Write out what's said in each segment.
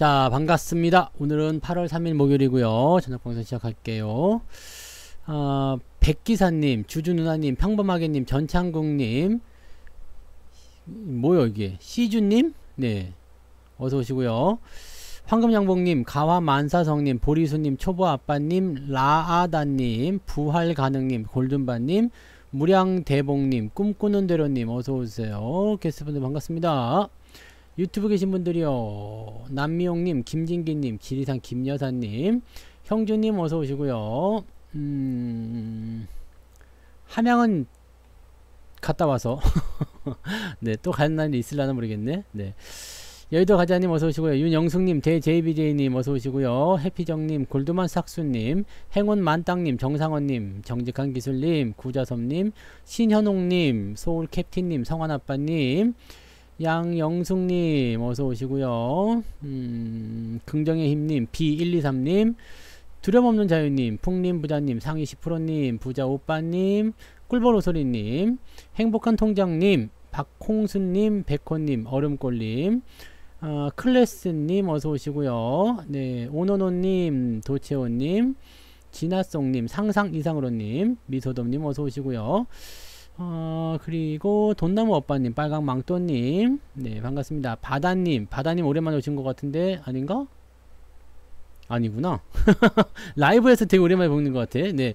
자, 반갑습니다. 오늘은 8월 3일 목요일이고요. 저녁 방송 시작할게요. 백기사님, 주주누나님, 평범하게님, 전창국님, 뭐요 이게? 시주님? 네, 어서 오시고요. 황금양봉님, 가화만사성님, 보리수님, 초보아빠님, 라아다님, 부활가능님, 골든바님, 무량대봉님, 꿈꾸는대로님, 어서오세요. 게스트분들 반갑습니다. 유튜브 계신 분들이요. 남미용님, 김진기님, 지리산 김여사님, 형주님 어서 오시고요. 함양은 갔다 와서 네, 또 가는 날이 있으려나 모르겠네. 네. 여의도 가자님 어서 오시고요. 윤영숙님, 대JBJ님 어서 오시고요. 해피정님, 골드만 삭수님, 행운 만땅님, 정상원님, 정직한 기술님, 구자섭님, 신현옥님, 소울 캡틴님, 성환아빠님, 양영숙님 어서 오시고요. 긍정의 힘님, B123님, 두려움없는 자유님, 풍님 부자님, 상위 10%님, 부자 오빠님, 꿀벌오소리님, 행복한 통장님, 박홍수님, 백호님, 얼음골님, 클래스님 어서 오시고요. 네, 오노노님, 도채호님, 진아송님, 상상 이상으로님, 미소돔님 어서 오시고요. 그리고 돈나무 오빠님, 빨강 망토님, 네, 반갑습니다. 바다님 오랜만에 오신 것 같은데, 아닌가? 아니구나. 라이브에서 되게 오랜만에 보는 것 같아. 네,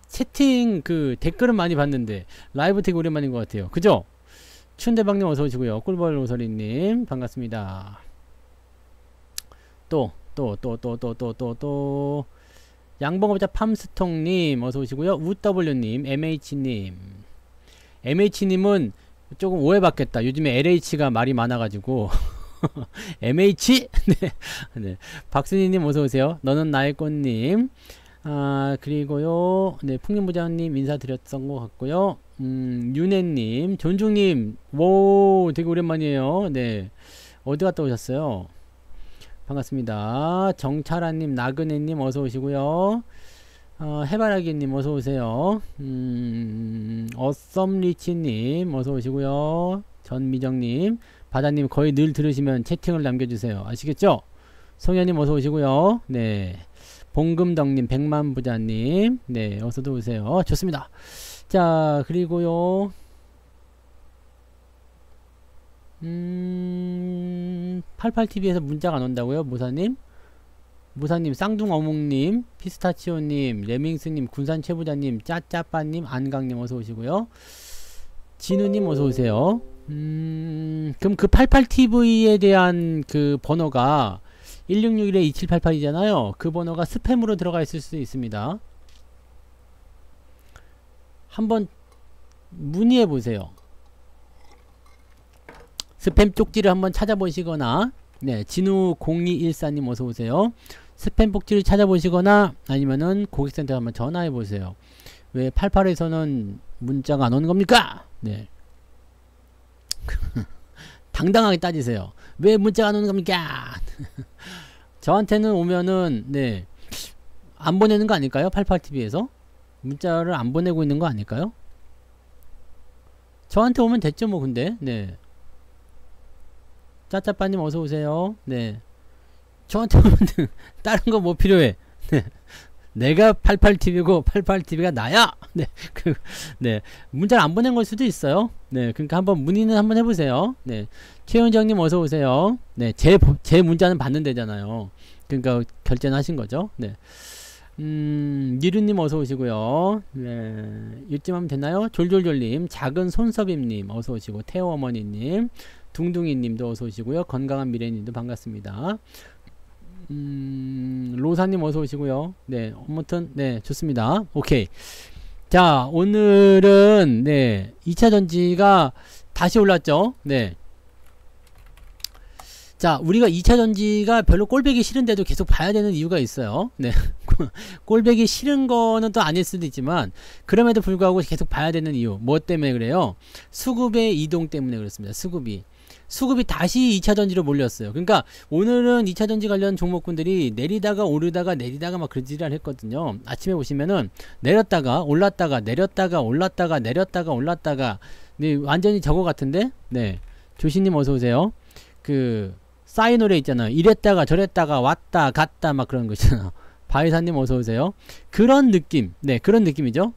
채팅 댓글은 많이 봤는데, 라이브 되게 오랜만인 것 같아요. 그죠? 춘대박님 어서 오시고요. 꿀벌 오서리님, 반갑습니다. 또, 양봉업자 팜스통님, 어서 오시고요. 우W님, MH님. MH님은 조금 오해받겠다. 요즘에 LH가 말이 많아가지고. MH? 네. 네. 박순희님 어서오세요. 너는 나의 꽃님. 그리고요. 네. 풍림부장님 인사드렸던 것 같고요. 윤혜님, 존중님, 오, 되게 오랜만이에요. 네. 어디 갔다 오셨어요? 반갑습니다. 정찰아님, 나그네님 어서오시고요. 해바라기님 어서오세요. 어썸리치님 어서오시고요. 전미정님, 바다님 거의 늘 들으시면 채팅을 남겨주세요. 아시겠죠? 송현님 어서오시고요. 네, 봉금덕님, 백만부자님, 네, 어서도 오세요. 좋습니다. 자, 그리고요, 88TV에서 문자가 안 온다고요? 무사님, 쌍둥어묵님, 피스타치오님, 레밍스님, 군산최부자님, 짜짜빠님, 안강님 어서오시고요. 진우님 어서오세요. 그럼 그 88TV에 대한 그 번호가 1661-2788이잖아요. 그 번호가 스팸으로 들어가 있을 수도 있습니다. 한번 문의해 보세요. 스팸 쪽지를 한번 찾아보시거나, 네, 진우0214님 어서오세요. 스팸 복지를 찾아보시거나 아니면은 고객센터에 한번 전화해 보세요. 왜 88에서는 문자가 안 오는 겁니까? 네. 당당하게 따지세요. 왜 문자가 안 오는 겁니까? 저한테는 오면은, 네, 안 보내는 거 아닐까요? 88TV에서 문자를 안 보내고 있는 거 아닐까요? 저한테 오면 됐죠 뭐. 근데 네, 짜짜빠님 어서오세요. 네, 저한테 오면 다른 거 뭐 필요해. 네. 내가 88TV고 88TV가 나야. 네, 네, 문자를 안 보낸 걸 수도 있어요. 네, 그러니까 한번 문의는 한번 해보세요. 네, 최윤정님 어서 오세요. 네, 제 문자는 받는데잖아요. 그러니까 결제는 하신 거죠. 네, 니루님 어서 오시고요. 네, 이쯤 하면 되나요? 졸졸졸님, 작은 손섭임님 어서 오시고, 태호 어머니님, 둥둥이님도 어서 오시고요. 건강한 미래님도 반갑습니다. 로사님 어서 오시고요. 네, 아무튼 네, 좋습니다. 오케이. 자, 오늘은 네, 2차전지가 다시 올랐죠. 네. 자, 우리가 2차전지가 별로 꼴배기 싫은데도 계속 봐야 되는 이유가 있어요. 네. 꼴배기 싫은 거는 또 아닐 수도 있지만, 그럼에도 불구하고 계속 봐야 되는 이유. 뭐 때문에 그래요? 수급의 이동 때문에 그렇습니다. 수급이 다시 2차전지로 몰렸어요. 그러니까 오늘은 2차전지 관련 종목군들이 내리다가 오르다가 내리다가 막 그지랄 했거든요. 아침에 보시면은 내렸다가 올랐다가 내렸다가 올랐다가 내렸다가 올랐다가, 네, 완전히 저거 같은데. 네, 조신님 어서오세요. 싸이 노래 있잖아요. 이랬다가 저랬다가 왔다 갔다 막 그런 거 있잖아. 바이사님 어서오세요. 그런 느낌. 네, 그런 느낌이죠.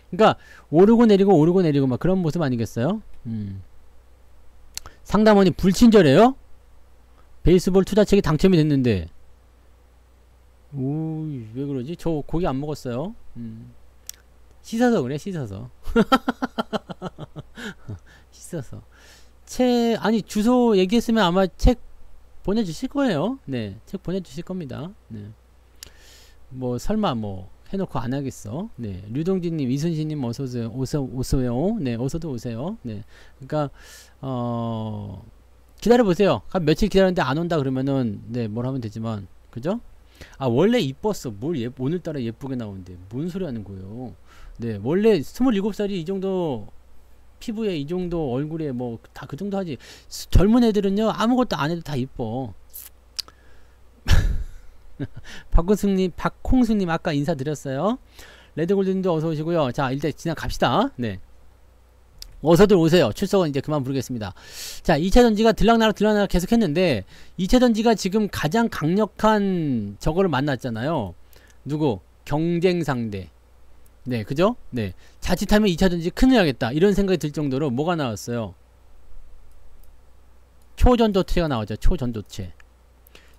그러니까 오르고 내리고 막 그런 모습 아니겠어요? 상담원이 불친절해요? 베이스볼 투자책이 당첨이 됐는데. 오, 왜 그러지? 저 고기 안 먹었어요. 씻어서 그래, 씻어서. 씻어서. 아니, 주소 얘기했으면 아마 책 보내주실 거예요. 네, 책 보내주실 겁니다. 네. 뭐, 설마 뭐, 해놓고 안 하겠어. 네. 류동진님, 이순신님 어서오세요. 오세요. 네, 어서도 오세요. 네. 그러니까, 기다려보세요. 한 며칠 기다렸는데 안 온다 그러면은, 네, 뭘 하면 되지만, 그죠? 아, 원래 이뻤어. 오늘따라 예쁘게 나오는데. 뭔 소리 하는 거예요. 네, 원래 27살이 이 정도, 피부에 이 정도, 얼굴에 뭐, 다 그 정도 하지. 젊은 애들은요, 아무것도 안 해도 다 이뻐. 박홍수님 아까 인사드렸어요. 레드골든도 어서 오시고요. 자, 일단 지나갑시다. 네. 어서들 오세요. 출석은 이제 그만 부르겠습니다. 자, 2차전지가 들락날락 계속 했는데, 2차전지가 지금 가장 강력한 저거를 만났잖아요. 누구? 경쟁 상대. 네, 그죠? 네. 자칫하면 2차전지 큰일 나겠다. 이런 생각이 들 정도로 뭐가 나왔어요? 초전도체가 나왔죠. 초전도체.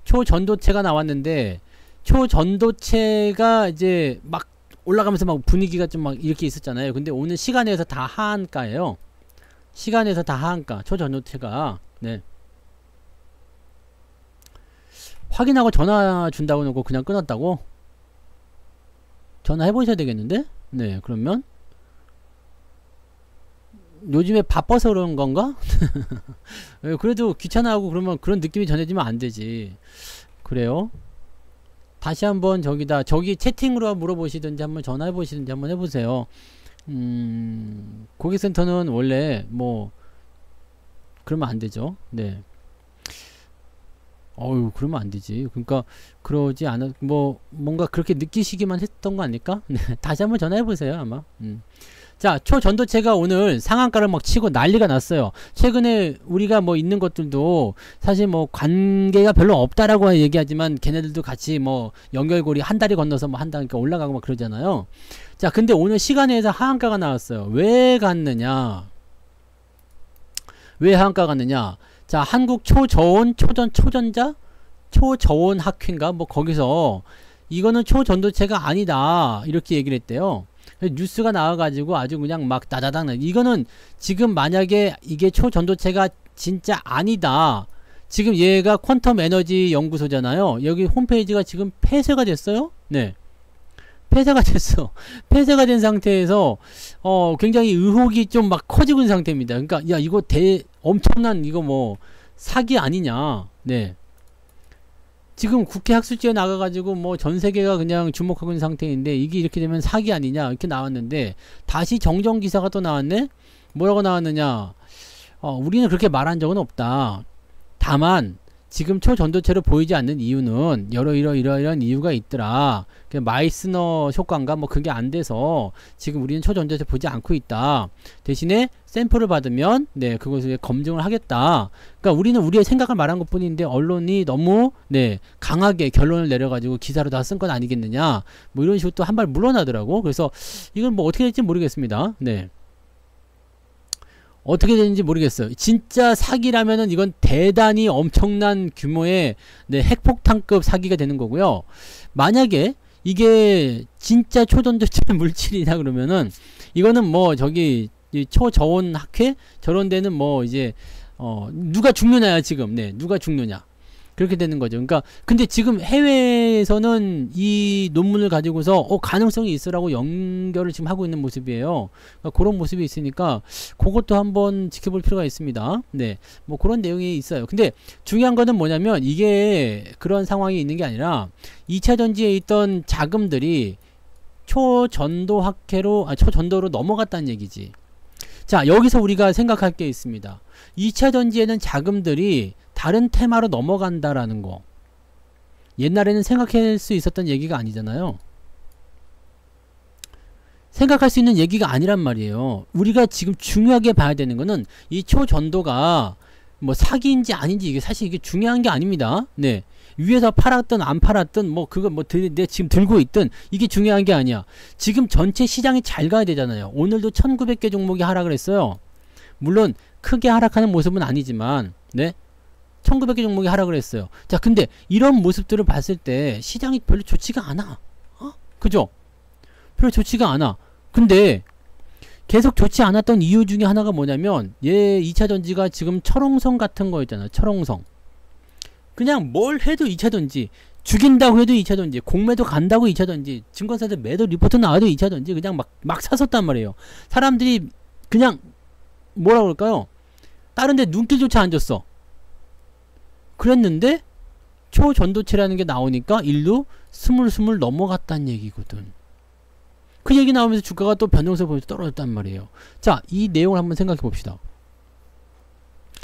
초전도체가 나왔는데, 초전도체가 이제 막 올라가면서 막 분위기가 좀 막 이렇게 있었잖아요. 근데 오늘 시간에서 다 하한가예요. 시간에서 다 하한가. 초전도체가. 네. 확인하고 전화 준다고 놓고 그냥 끊었다고? 전화 해보셔야 되겠는데? 네, 그러면 요즘에 바빠서 그런 건가? 그래도 귀찮아하고 그러면 그런 느낌이 전해지면 안 되지. 그래요? 다시 한번 저기 채팅으로 물어보시든지 한번 전화해보시든지 한번 해보세요. 고객센터는 원래 뭐 그러면 안 되죠. 네. 어유 그러면 안 되지. 그러니까 그러지 않아 뭐 뭔가 그렇게 느끼시기만 했던 거 아닐까? 네. 다시 한번 전화해보세요 아마. 자, 초전도체가 오늘 상한가를 막 치고 난리가 났어요. 최근에 우리가 뭐 있는 것들도 사실 뭐 관계가 별로 없다라고 얘기하지만 걔네들도 같이 뭐 연결고리 한 다리 건너서 뭐 한다니까 올라가고 막 그러잖아요. 자, 근데 오늘 시간에서 하한가가 나왔어요. 왜 갔느냐? 왜 하한가 갔느냐? 자, 한국 초전자? 초저온 학회인가? 뭐 거기서 이거는 초전도체가 아니다. 이렇게 얘기를 했대요. 뉴스가 나와가지고 아주 그냥 막 따다닥 이거는 지금 만약에 이게 초전도체가 진짜 아니다. 지금 얘가 퀀텀 에너지 연구소잖아요. 여기 홈페이지가 지금 폐쇄가 됐어요. 네. 폐쇄가 됐어. 폐쇄가 된 상태에서 굉장히 의혹이 좀 막 커지고 있는 상태입니다. 그러니까 야 이거 엄청난 이거 뭐 사기 아니냐. 네. 지금 국회 학술지에 나가가지고 뭐 전세계가 그냥 주목하고 있는 상태인데 이게 이렇게 되면 사기 아니냐 이렇게 나왔는데 다시 정정기사가 또 나왔네. 뭐라고 나왔느냐. 우리는 그렇게 말한 적은 없다. 다만 지금 초전도체로 보이지 않는 이유는 이런 이유가 있더라. 마이스너 효과인가 뭐 그게 안 돼서 지금 우리는 초전도체 보지 않고 있다. 대신에 샘플을 받으면 네 그것을 검증을 하겠다. 그러니까 우리는 우리의 생각을 말한 것 뿐인데 언론이 너무 네 강하게 결론을 내려가지고 기사로 다 쓴 건 아니겠느냐. 뭐 이런 식으로 또 한 발 물러나더라고. 그래서 이건 뭐 어떻게 될지 모르겠습니다. 네. 어떻게 되는지 모르겠어요. 진짜 사기라면은 이건 대단히 엄청난 규모의 네, 핵폭탄급 사기가 되는 거고요. 만약에 이게 진짜 초전도체 물질이다 그러면은 이거는 뭐 저기 초저온 학회 저런 데는 뭐 이제 누가 죽느냐야 지금. 네, 누가 죽느냐. 그렇게 되는 거죠. 그러니까 근데 지금 해외에서는 이 논문을 가지고서 가능성이 있으라고 연결을 지금 하고 있는 모습이에요. 그러니까 그런 모습이 있으니까 그것도 한번 지켜볼 필요가 있습니다. 네, 뭐 그런 내용이 있어요. 근데 중요한 거는 뭐냐면 이게 그런 상황이 있는 게 아니라 2차 전지에 있던 자금들이 초전도로 넘어갔다는 얘기지. 자, 여기서 우리가 생각할 게 있습니다. 2차 전지에는 자금들이 다른 테마로 넘어간다라는 거. 옛날에는 생각할 수 있었던 얘기가 아니잖아요. 생각할 수 있는 얘기가 아니란 말이에요. 우리가 지금 중요하게 봐야 되는 거는 이 초전도가 뭐 사기인지 아닌지 이게 사실 이게 중요한 게 아닙니다. 네. 위에서 팔았든 안 팔았든 뭐 그거 뭐 내 지금 들고 있든 이게 중요한 게 아니야. 지금 전체 시장이 잘 가야 되잖아요. 오늘도 1900개 종목이 하락을 했어요. 물론 크게 하락하는 모습은 아니지만 네. 1900개 종목이 하락을 했어요. 자, 근데 이런 모습들을 봤을 때 시장이 별로 좋지가 않아. 그죠? 별로 좋지가 않아. 근데 계속 좋지 않았던 이유 중에 하나가 뭐냐면 얘 2차전지가 지금 철옹성 같은 거 있잖아요. 철옹성. 그냥 뭘 해도 2차전지, 죽인다고 해도 2차전지, 공매도 간다고 2차전지, 증권사들 매도 리포트 나와도 2차전지, 그냥 막 샀었단 말이에요. 사람들이 그냥 뭐라 그럴까요? 다른 데 눈길조차 안 줬어. 그랬는데 초전도체라는 게 나오니까 일로 스물스물 넘어갔단 얘기거든. 그 얘기 나오면서 주가가 또 변동세 보면서 떨어졌단 말이에요. 자, 이 내용을 한번 생각해 봅시다.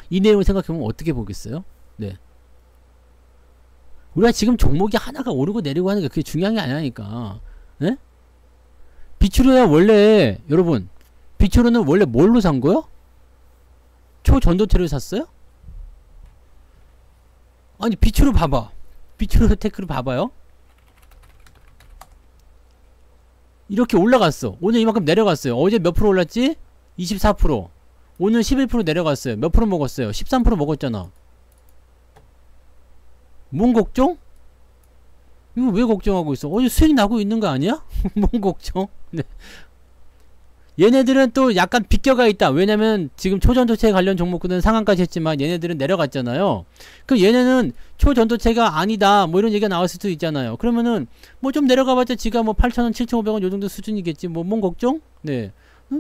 이 내용을 생각해 보면 어떻게 보겠어요? 네. 우리가 지금 종목이 하나가 오르고 내리고 하는 게 그게 중요한 게 아니라니까. 네? 비추로야 원래, 여러분, 비추로는 원래 뭘로 산 거요? 초전도체를 샀어요? 아니, 비추로 봐봐. 비추로 테크를 봐봐요. 이렇게 올라갔어. 오늘 이만큼 내려갔어요. 어제 몇 프로 올랐지? 24%. 오늘 11% 내려갔어요. 몇 프로 먹었어요? 13% 먹었잖아. 뭔 걱정? 이거 왜 걱정하고 있어? 어제 수익 나고 있는 거 아니야? 뭔 걱정? 네. 얘네들은 또 약간 비껴가 있다. 왜냐면 지금 초전도체 관련 종목들은 상한까지 했지만 얘네들은 내려갔잖아요. 그럼 얘네는 초전도체가 아니다 뭐 이런 얘기가 나올 수도 있잖아요. 그러면은 뭐 좀 내려가봤자 지가 뭐 8,000원 7,500원 요정도 수준이겠지. 뭔 걱정? 네.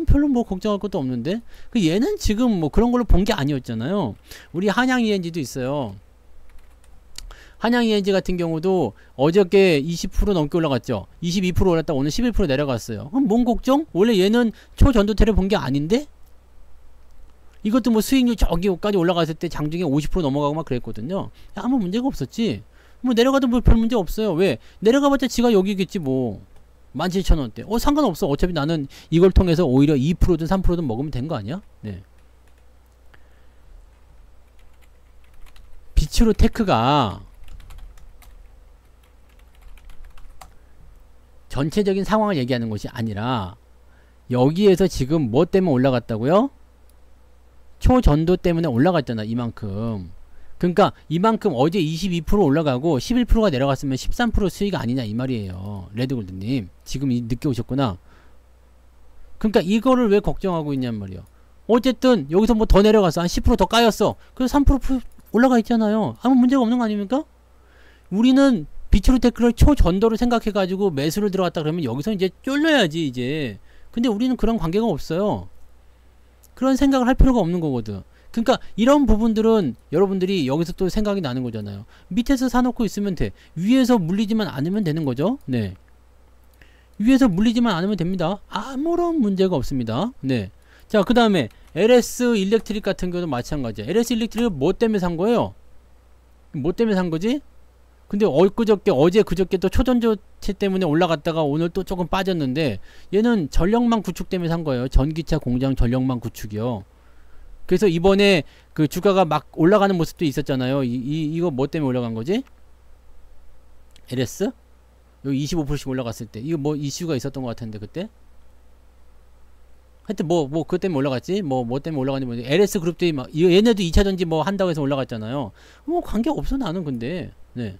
별로 뭐 걱정할 것도 없는데. 그 얘는 지금 뭐 그런 걸로 본 게 아니었잖아요. 우리 한양 ENG도 있어요. 한양 ENG 같은 경우도 어저께 20% 넘게 올라갔죠. 22% 올랐다 오늘 11% 내려갔어요. 그럼 뭔 걱정? 원래 얘는 초전도체를 본 게 아닌데? 이것도 뭐 수익률 저기까지 올라갔을 때 장중에 50% 넘어가고 막 그랬거든요. 아무 문제가 없었지. 뭐 내려가도 뭐 별 문제 없어요. 왜? 내려가봤자 지가 여기겠지 뭐. 17,000원대. 상관없어. 어차피 나는 이걸 통해서 오히려 2%든 3%든 먹으면 된 거 아니야? 네. 비추로 테크가 전체적인 상황을 얘기하는 것이 아니라 여기에서 지금 뭐 때문에 올라갔다고요? 초전도 때문에 올라갔잖아. 이만큼. 그러니까 이만큼 어제 22% 올라가고 11%가 내려갔으면 13% 수익 아니냐 이 말이에요. 레드골드님 지금 늦게 오셨구나. 그러니까 이거를 왜 걱정하고 있냔 말이에요. 어쨌든 여기서 뭐 더 내려갔어. 한 10% 더 까였어. 그래서 3% 올라가 있잖아요. 아무 문제가 없는 거 아닙니까? 우리는 비추로테크를 초전도를 생각해가지고 매수를 들어갔다 그러면 여기서 이제 쫄려야지 이제. 근데 우리는 그런 관계가 없어요. 그런 생각을 할 필요가 없는 거거든. 그러니까 이런 부분들은 여러분들이 여기서 또 생각이 나는 거잖아요. 밑에서 사놓고 있으면 돼. 위에서 물리지만 않으면 되는 거죠. 네. 위에서 물리지만 않으면 됩니다. 아무런 문제가 없습니다. 네. 자, 그 다음에 LS 일렉트릭 같은 경우도 마찬가지야. LS 일렉트릭을 뭐 때문에 산 거예요? 뭐 때문에 산 거지? 근데 어제 그저께 또 초전도체 때문에 올라갔다가 오늘 또 조금 빠졌는데 얘는 전력망 구축 때문에 산 거예요. 전기차 공장 전력망 구축이요. 그래서 이번에 그 주가가 막 올라가는 모습도 있었잖아요. 이거 뭐 때문에 올라간 거지? LS? 여기 25%씩 올라갔을 때 이거 뭐 이슈가 있었던 것 같은데 그때? 하여튼 뭐 그것 때문에 올라갔지? 뭐 때문에 올라갔는지 모르겠는데 LS 그룹들이 막 얘네도 2차전지 뭐 한다고 해서 올라갔잖아요. 뭐 관계 없어 나는 근데. 네.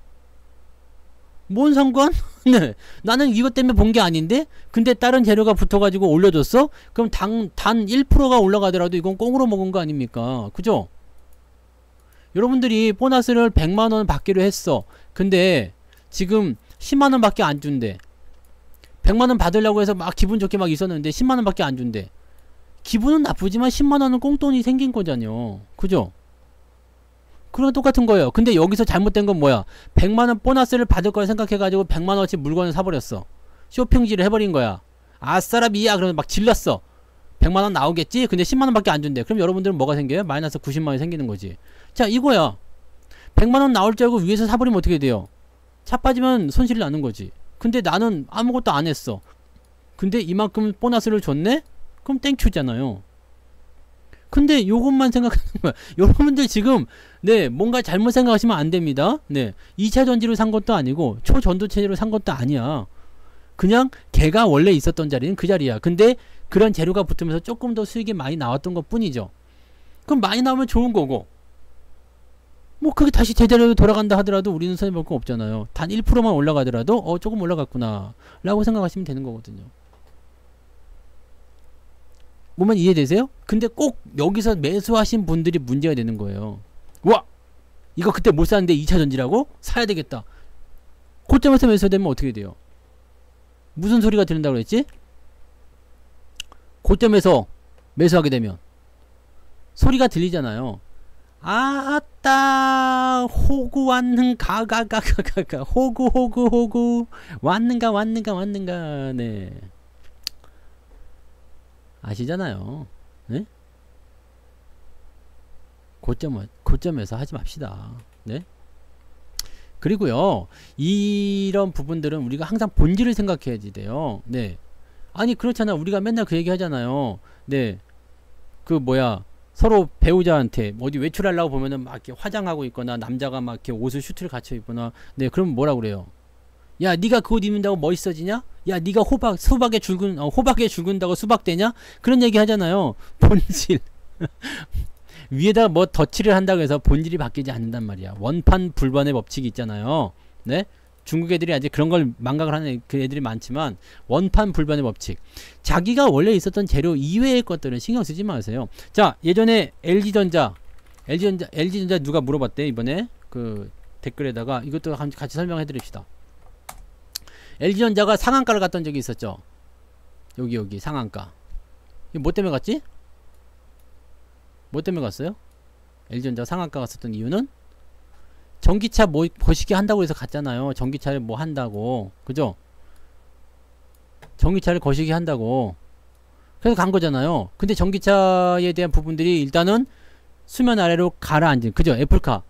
뭔 상관? 네. 나는 이것 때문에 본 게 아닌데? 근데 다른 재료가 붙어가지고 올려줬어? 그럼 단 1%가 올라가더라도 이건 꽁으로 먹은 거 아닙니까? 그죠? 여러분들이 보너스를 100만원 받기로 했어. 근데 지금 10만원 밖에 안 준대. 100만원 받으려고 해서 막 기분 좋게 막 있었는데 10만원 밖에 안 준대. 기분은 나쁘지만 10만원은 꽁돈이 생긴 거잖요. 그죠? 그랑 똑같은 거예요. 근데 여기서 잘못된 건 뭐야? 100만원 보너스를 받을 거라 생각해가지고 100만원어치 물건을 사버렸어. 쇼핑지를 해버린 거야. 아싸라비야 그러면 막 질렀어. 100만원 나오겠지? 근데 10만원 밖에 안 준대. 그럼 여러분들은 뭐가 생겨요? 마이너스 90만원이 생기는 거지. 자, 이거야. 100만원 나올 줄 알고 위에서 사버리면 어떻게 돼요? 차 빠지면 손실이 나는 거지. 근데 나는 아무것도 안 했어. 근데 이만큼 보너스를 줬네? 그럼 땡큐잖아요. 근데 요것만 생각하는 거야. 여러분들 지금 네 뭔가 잘못 생각하시면 안 됩니다. 네 2차 전지로 산 것도 아니고 초전도체로 산 것도 아니야. 그냥 걔가 원래 있었던 자리는 그 자리야. 근데 그런 재료가 붙으면서 조금 더 수익이 많이 나왔던 것 뿐이죠. 그럼 많이 나오면 좋은 거고, 뭐 그게 다시 제자리로 돌아간다 하더라도 우리는 손해볼 거 없잖아요. 단 1%만 올라가더라도 조금 올라갔구나 라고 생각하시면 되는 거거든요. 뭐만 이해되세요? 근데 꼭 여기서 매수하신 분들이 문제가 되는 거예요. 와! 이거 그때 못 샀는데 2차 전지라고? 사야 되겠다. 고점에서 매수되면 어떻게 돼요? 무슨 소리가 들린다고 그랬지? 고점에서 매수하게 되면 소리가 들리잖아요. 아따 호구 왔는가 가가가가가 호구 왔는가 네 아시잖아요. 네? 고점에서 하지 맙시다. 네? 그리고요 이런 부분들은 우리가 항상 본질을 생각해야지 돼요. 네. 아니 그렇잖아. 우리가 맨날 그 얘기 하잖아요. 네. 그 뭐야 서로 배우자한테 어디 외출하려고 보면은 막 이렇게 화장하고 있거나 남자가 막 이렇게 옷을 슈트를 갖춰 입거나 네 그럼 뭐라 그래요? 야 니가 그 옷 입는다고 멋있어지냐? 야 니가 호박에 죽은다고 수박 되냐? 그런 얘기 하잖아요. 본질 위에다 뭐 덧칠을 한다고 해서 본질이 바뀌지 않는단 말이야. 원판 불변의 법칙이 있잖아요. 네? 중국 애들이 아직 그런 걸 망각을 하는 그 애들이 많지만 원판 불변의 법칙. 자기가 원래 있었던 재료 이외의 것들은 신경 쓰지 마세요. 자, 예전에 LG전자 누가 물어봤대 이번에 그 댓글에다가 이것도 같이 설명해 드립시다. LG전자가 상한가를 갔던 적이 있었죠. 여기 상한가. 이거 뭐 때문에 갔지? 뭐 때문에 갔어요? LG전자가 상한가 갔었던 이유는 전기차 뭐 거시기 한다고 해서 갔잖아요. 전기차를 뭐 한다고. 그죠? 전기차를 거시기 한다고. 그래서 간 거잖아요. 근데 전기차에 대한 부분들이 일단은 수면 아래로 가라앉은. 그죠? 애플카.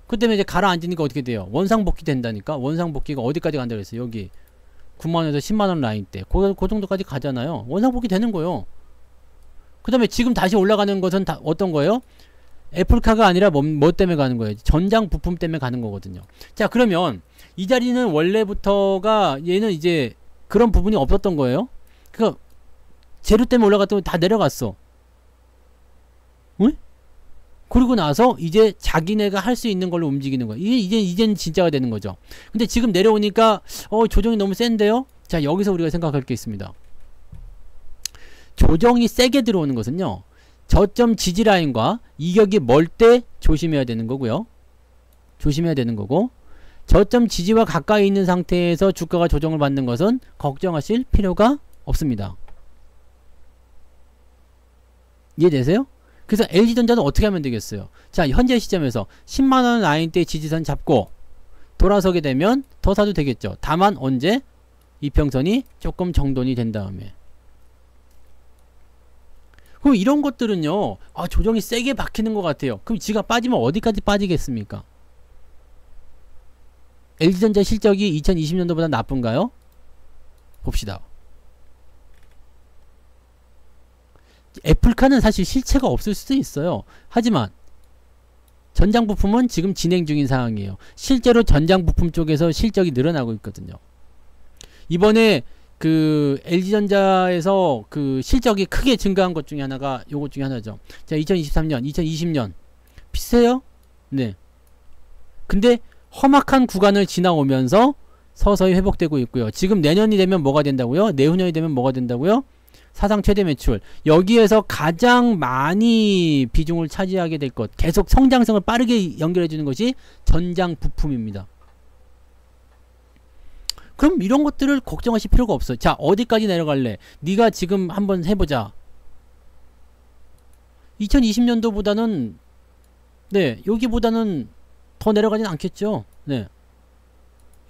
그 때문에 이제 가라앉으니까 어떻게 돼요? 원상복귀 된다니까? 원상복귀가 어디까지 간다고 했어요? 여기 9만원에서 10만원 라인 때. 그 정도까지 가잖아요. 원상복귀 되는 거예요. 그 다음에 지금 다시 올라가는 것은 다 어떤 거예요? 애플카가 아니라 뭐 때문에 가는 거예요? 전장 부품 때문에 가는 거거든요. 자, 그러면 이 자리는 원래부터가 얘는 이제 그런 부분이 없었던 거예요. 그니까 재료 때문에 올라갔더니 다 내려갔어. 응? 그리고 나서 이제 자기네가 할 수 있는 걸로 움직이는 거예요. 이젠 진짜가 되는 거죠. 근데 지금 내려오니까 조정이 너무 센데요? 자, 여기서 우리가 생각할 게 있습니다. 조정이 세게 들어오는 것은요, 저점 지지라인과 이격이 멀 때 조심해야 되는 거고요. 조심해야 되는 거고, 저점 지지와 가까이 있는 상태에서 주가가 조정을 받는 것은 걱정하실 필요가 없습니다. 이해되세요? 그래서 LG전자는 어떻게 하면 되겠어요? 자, 현재 시점에서 10만원 라인대 지지선 잡고 돌아서게 되면 더 사도 되겠죠. 다만 언제? 이평선이 조금 정돈이 된 다음에. 그럼 이런 것들은요, 조정이 세게 박히는 것 같아요. 그럼 지가 빠지면 어디까지 빠지겠습니까? LG전자 실적이 2020년도보다 나쁜가요? 봅시다. 애플카는 사실 실체가 없을 수도 있어요. 하지만 전장 부품은 지금 진행 중인 상황이에요. 실제로 전장 부품 쪽에서 실적이 늘어나고 있거든요. 이번에 그 LG전자에서 그 실적이 크게 증가한 것 중에 하나가 요것 중에 하나죠. 자, 2023년, 2020년 비슷해요? 네. 근데 험악한 구간을 지나오면서 서서히 회복되고 있고요. 지금 내년이 되면 뭐가 된다고요? 내후년이 되면 뭐가 된다고요? 사상 최대 매출. 여기에서 가장 많이 비중을 차지하게 될 것, 계속 성장성을 빠르게 연결해주는 것이 전장 부품입니다. 그럼 이런 것들을 걱정하실 필요가 없어. 자, 어디까지 내려갈래? 네가 지금 한번 해보자. 2020년도보다는 네, 여기보다는 더 내려가진 않겠죠. 네,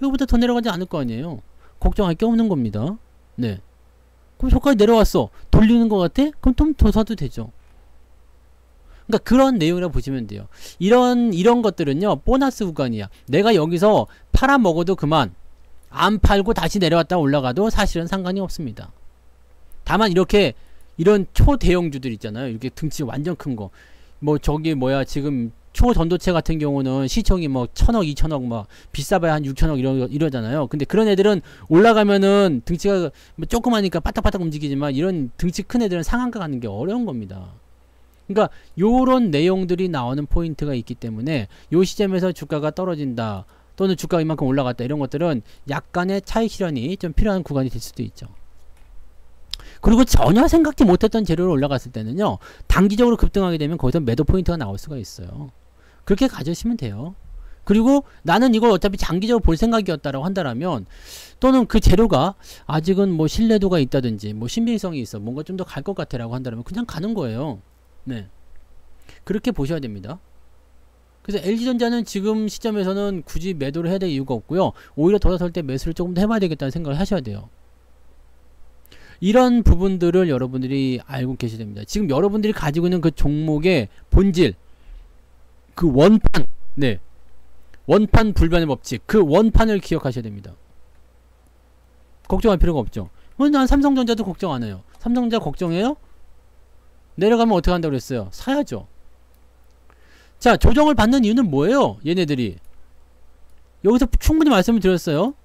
여기보다 더 내려가지 않을 거 아니에요. 걱정할 게 없는 겁니다. 네. 그럼 저까지 내려왔어. 돌리는 것 같아? 그럼 좀 더 사도 되죠. 그러니까 그런 내용이라고 보시면 돼요. 이런 것들은요, 보너스 구간이야. 내가 여기서 팔아먹어도 그만, 안 팔고 다시 내려왔다 올라가도 사실은 상관이 없습니다. 다만 이렇게 이런 초대형주들 있잖아요. 이렇게 등치 완전 큰 거. 뭐 저기 뭐야 지금 초전도체 같은 경우는 시총이 뭐 1000억, 2000억 막 비싸봐야 한 6000억 이러잖아요. 근데 그런 애들은 올라가면은 등치가 뭐 조그마니까 빠딱빠딱 움직이지만 이런 등치 큰 애들은 상한가 가는 게 어려운 겁니다. 그러니까 요런 내용들이 나오는 포인트가 있기 때문에 요 시점에서 주가가 떨어진다 또는 주가가 이만큼 올라갔다 이런 것들은 약간의 차익 실현이 좀 필요한 구간이 될 수도 있죠. 그리고 전혀 생각지 못했던 재료로 올라갔을 때는요, 단기적으로 급등하게 되면 거기서 매도 포인트가 나올 수가 있어요. 그렇게 가져오시면 돼요. 그리고 나는 이걸 어차피 장기적으로 볼 생각이었다라고 한다라면, 또는 그 재료가 아직은 뭐 신뢰도가 있다든지 뭐 신빙성이 있어 뭔가 좀 더 갈 것 같아라고 한다라면 그냥 가는 거예요. 네, 그렇게 보셔야 됩니다. 그래서 LG전자는 지금 시점에서는 굳이 매도를 해야 될 이유가 없고요, 오히려 돌아설 때 매수를 조금 더 해봐야 되겠다는 생각을 하셔야 돼요. 이런 부분들을 여러분들이 알고 계셔야 됩니다. 지금 여러분들이 가지고 있는 그 종목의 본질, 그 원판, 네, 원판 불변의 법칙, 그 원판을 기억하셔야 됩니다. 걱정할 필요가 없죠. 난 삼성전자도 걱정 안 해요. 삼성전자 걱정해요? 내려가면 어떻게 한다고 그랬어요? 사야죠. 자, 조정을 받는 이유는 뭐예요? 얘네들이 여기서 충분히 말씀을 드렸어요.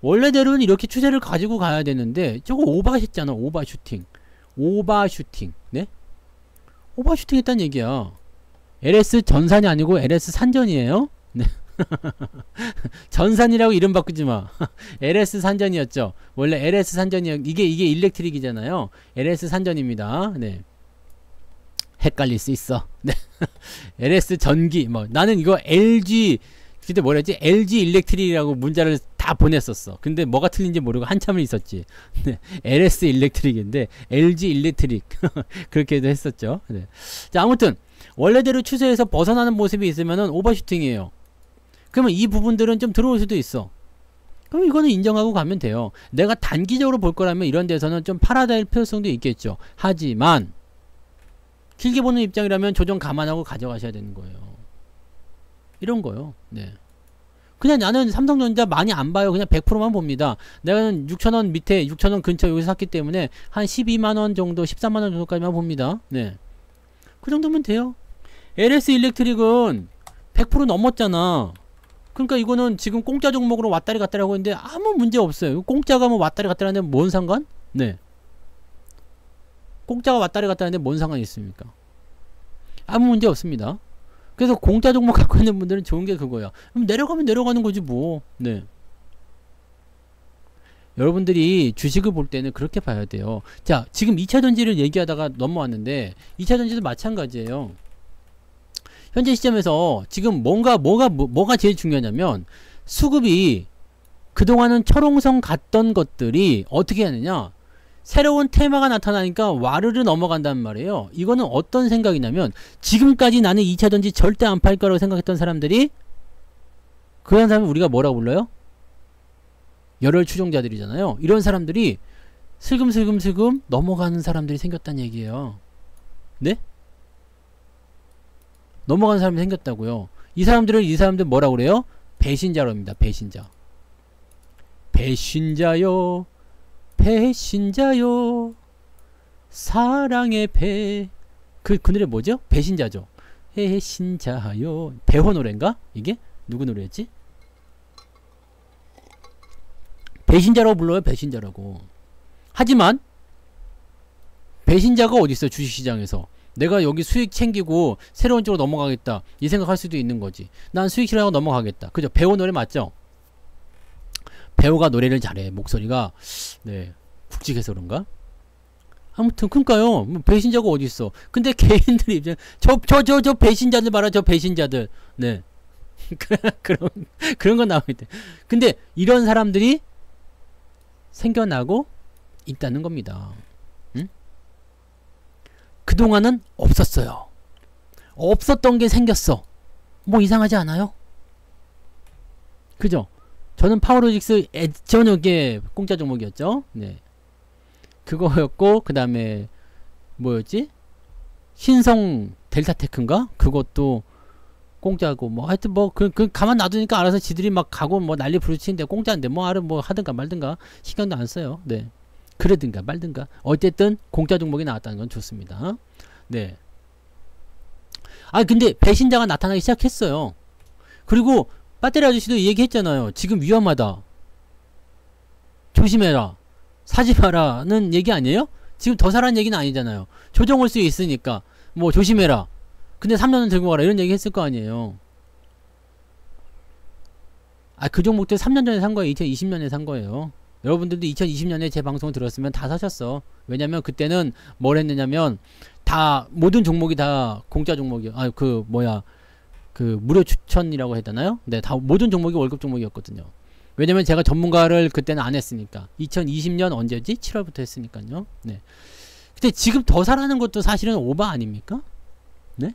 원래대로는 이렇게 추세를 가지고 가야 되는데 저거 오버했잖아. 오버슈팅. 오버슈팅. 네? 오버슈팅 했단 얘기야. LS 전산이 아니고 LS 산전이에요. 네. 전산이라고 이름 바꾸지 마. LS 산전이었죠. 원래 LS 산전이야. 이게 일렉트릭이잖아요. LS 산전입니다. 네. 헷갈릴 수 있어. 네. LS 전기. 뭐 나는 이거 LG 그때 뭐랬지? LG 일렉트릭이라고 문자를 다 보냈었어. 근데 뭐가 틀린지 모르고 한참을 있었지. 네. LS 일렉트릭인데 LG 일렉트릭 그렇게도 했었죠. 네. 자, 아무튼 원래대로 추세에서 벗어나는 모습이 있으면은 오버슈팅이에요. 그러면 이 부분들은 좀 들어올 수도 있어. 그럼 이거는 인정하고 가면 돼요. 내가 단기적으로 볼 거라면 이런 데서는 좀 팔아야 될 필요성도 있겠죠. 하지만 길게 보는 입장이라면 조정 감안하고 가져가셔야 되는 거예요. 이런 거요. 네. 그냥 나는 삼성전자 많이 안 봐요. 그냥 100%만 봅니다. 내가 6,000원 밑에 6,000원 근처 여기서 샀기 때문에 한 12만원 정도 13만원 정도까지만 봅니다. 네. 그 정도면 돼요. LS 일렉트릭은 100% 넘었잖아. 그러니까 이거는 지금 공짜 종목으로 왔다리 갔다리 하고 있는데 아무 문제 없어요. 공짜가 뭐 왔다리 갔다리 하는데 뭔 상관? 네. 공짜가 왔다리 갔다리 하는데 뭔 상관이 있습니까? 아무 문제 없습니다. 그래서 공짜 종목 갖고 있는 분들은 좋은 게 그거야. 그럼 내려가면 내려가는 거지 뭐. 네. 여러분들이 주식을 볼 때는 그렇게 봐야 돼요. 자, 지금 2차전지를 얘기하다가 넘어왔는데 2차전지도 마찬가지예요. 현재 시점에서 지금 뭐가 제일 중요하냐면 수급이 그동안은 철옹성 갔던 것들이 어떻게 하느냐, 새로운 테마가 나타나니까 와르르 넘어간단 말이에요. 이거는 어떤 생각이냐면 지금까지 나는 2차전지 절대 안 팔 거라고 생각했던 사람들이, 그런 사람을 우리가 뭐라고 불러요? 열혈 추종자들이잖아요. 이런 사람들이 슬금슬금 넘어가는 사람들이 생겼다는 얘기예요. 네? 넘어가는 사람이 생겼다고요. 이 사람들 뭐라고 그래요? 배신자로입니다. 배신자. 배신자요. 배신자요. 사랑의 배. 그 노래 뭐죠? 배신자죠. 배신자요. 배호 노래인가? 이게? 누구 노래였지? 배신자라고 불러요. 배신자라고. 하지만 배신자가 어딨어 주식시장에서. 내가 여기 수익 챙기고 새로운 쪽으로 넘어가겠다 이 생각할 수도 있는 거지. 난 수익 실현하고 넘어가겠다. 그죠? 배우 노래 맞죠? 배우가 노래를 잘해. 목소리가 네 굵직해서 그런가? 아무튼 그러니까요. 배신자가 어디 있어? 근데 개인들이 이제 저 배신자들 봐라. 저 배신자들. 네. 그런 건 나와야 돼. 근데 이런 사람들이 생겨나고 있다는 겁니다. 응? 그동안은 없었어요. 없었던 게 생겼어. 뭐 이상하지 않아요? 그죠? 저는 파워로직스 저녁에 공짜 종목이었죠. 네. 그거였고, 그 다음에 뭐였지? 신성 델타테크인가? 그것도 공짜고, 뭐 하여튼 뭐 가만 놔두니까 알아서 지들이 막 가고 뭐 난리 부르치는데 공짜인데 뭐 하든가 말든가 신경도 안 써요. 네. 그러든가 말든가 어쨌든 공짜 종목이 나왔다는 건 좋습니다. 네. 아 근데 배신자가 나타나기 시작했어요. 그리고 배터리 아저씨도 얘기했잖아요. 지금 위험하다. 조심해라. 사지 마라는 얘기 아니에요? 지금 더 사라는 얘기는 아니잖아요. 조정할 수 있으니까 뭐 조심해라. 근데 3년은 들고 가라 이런 얘기 했을 거 아니에요. 아 그 종목들 3년 전에 산 거예요. 2020년에 산 거예요. 여러분들도 2020년에 제 방송을 들었으면 다 사셨어. 왜냐면 그때는 뭘 했느냐면 다 모든 종목이 다 공짜 종목이요. 아 그 뭐야 그 무료 추천이라고 해야 되나요? 네, 다 모든 종목이 월급 종목이었거든요. 왜냐면 제가 전문가를 그때는 안 했으니까. 2020년 언제지? 7월부터 했으니까요. 네. 근데 지금 더 사라는 것도 사실은 오바 아닙니까? 네?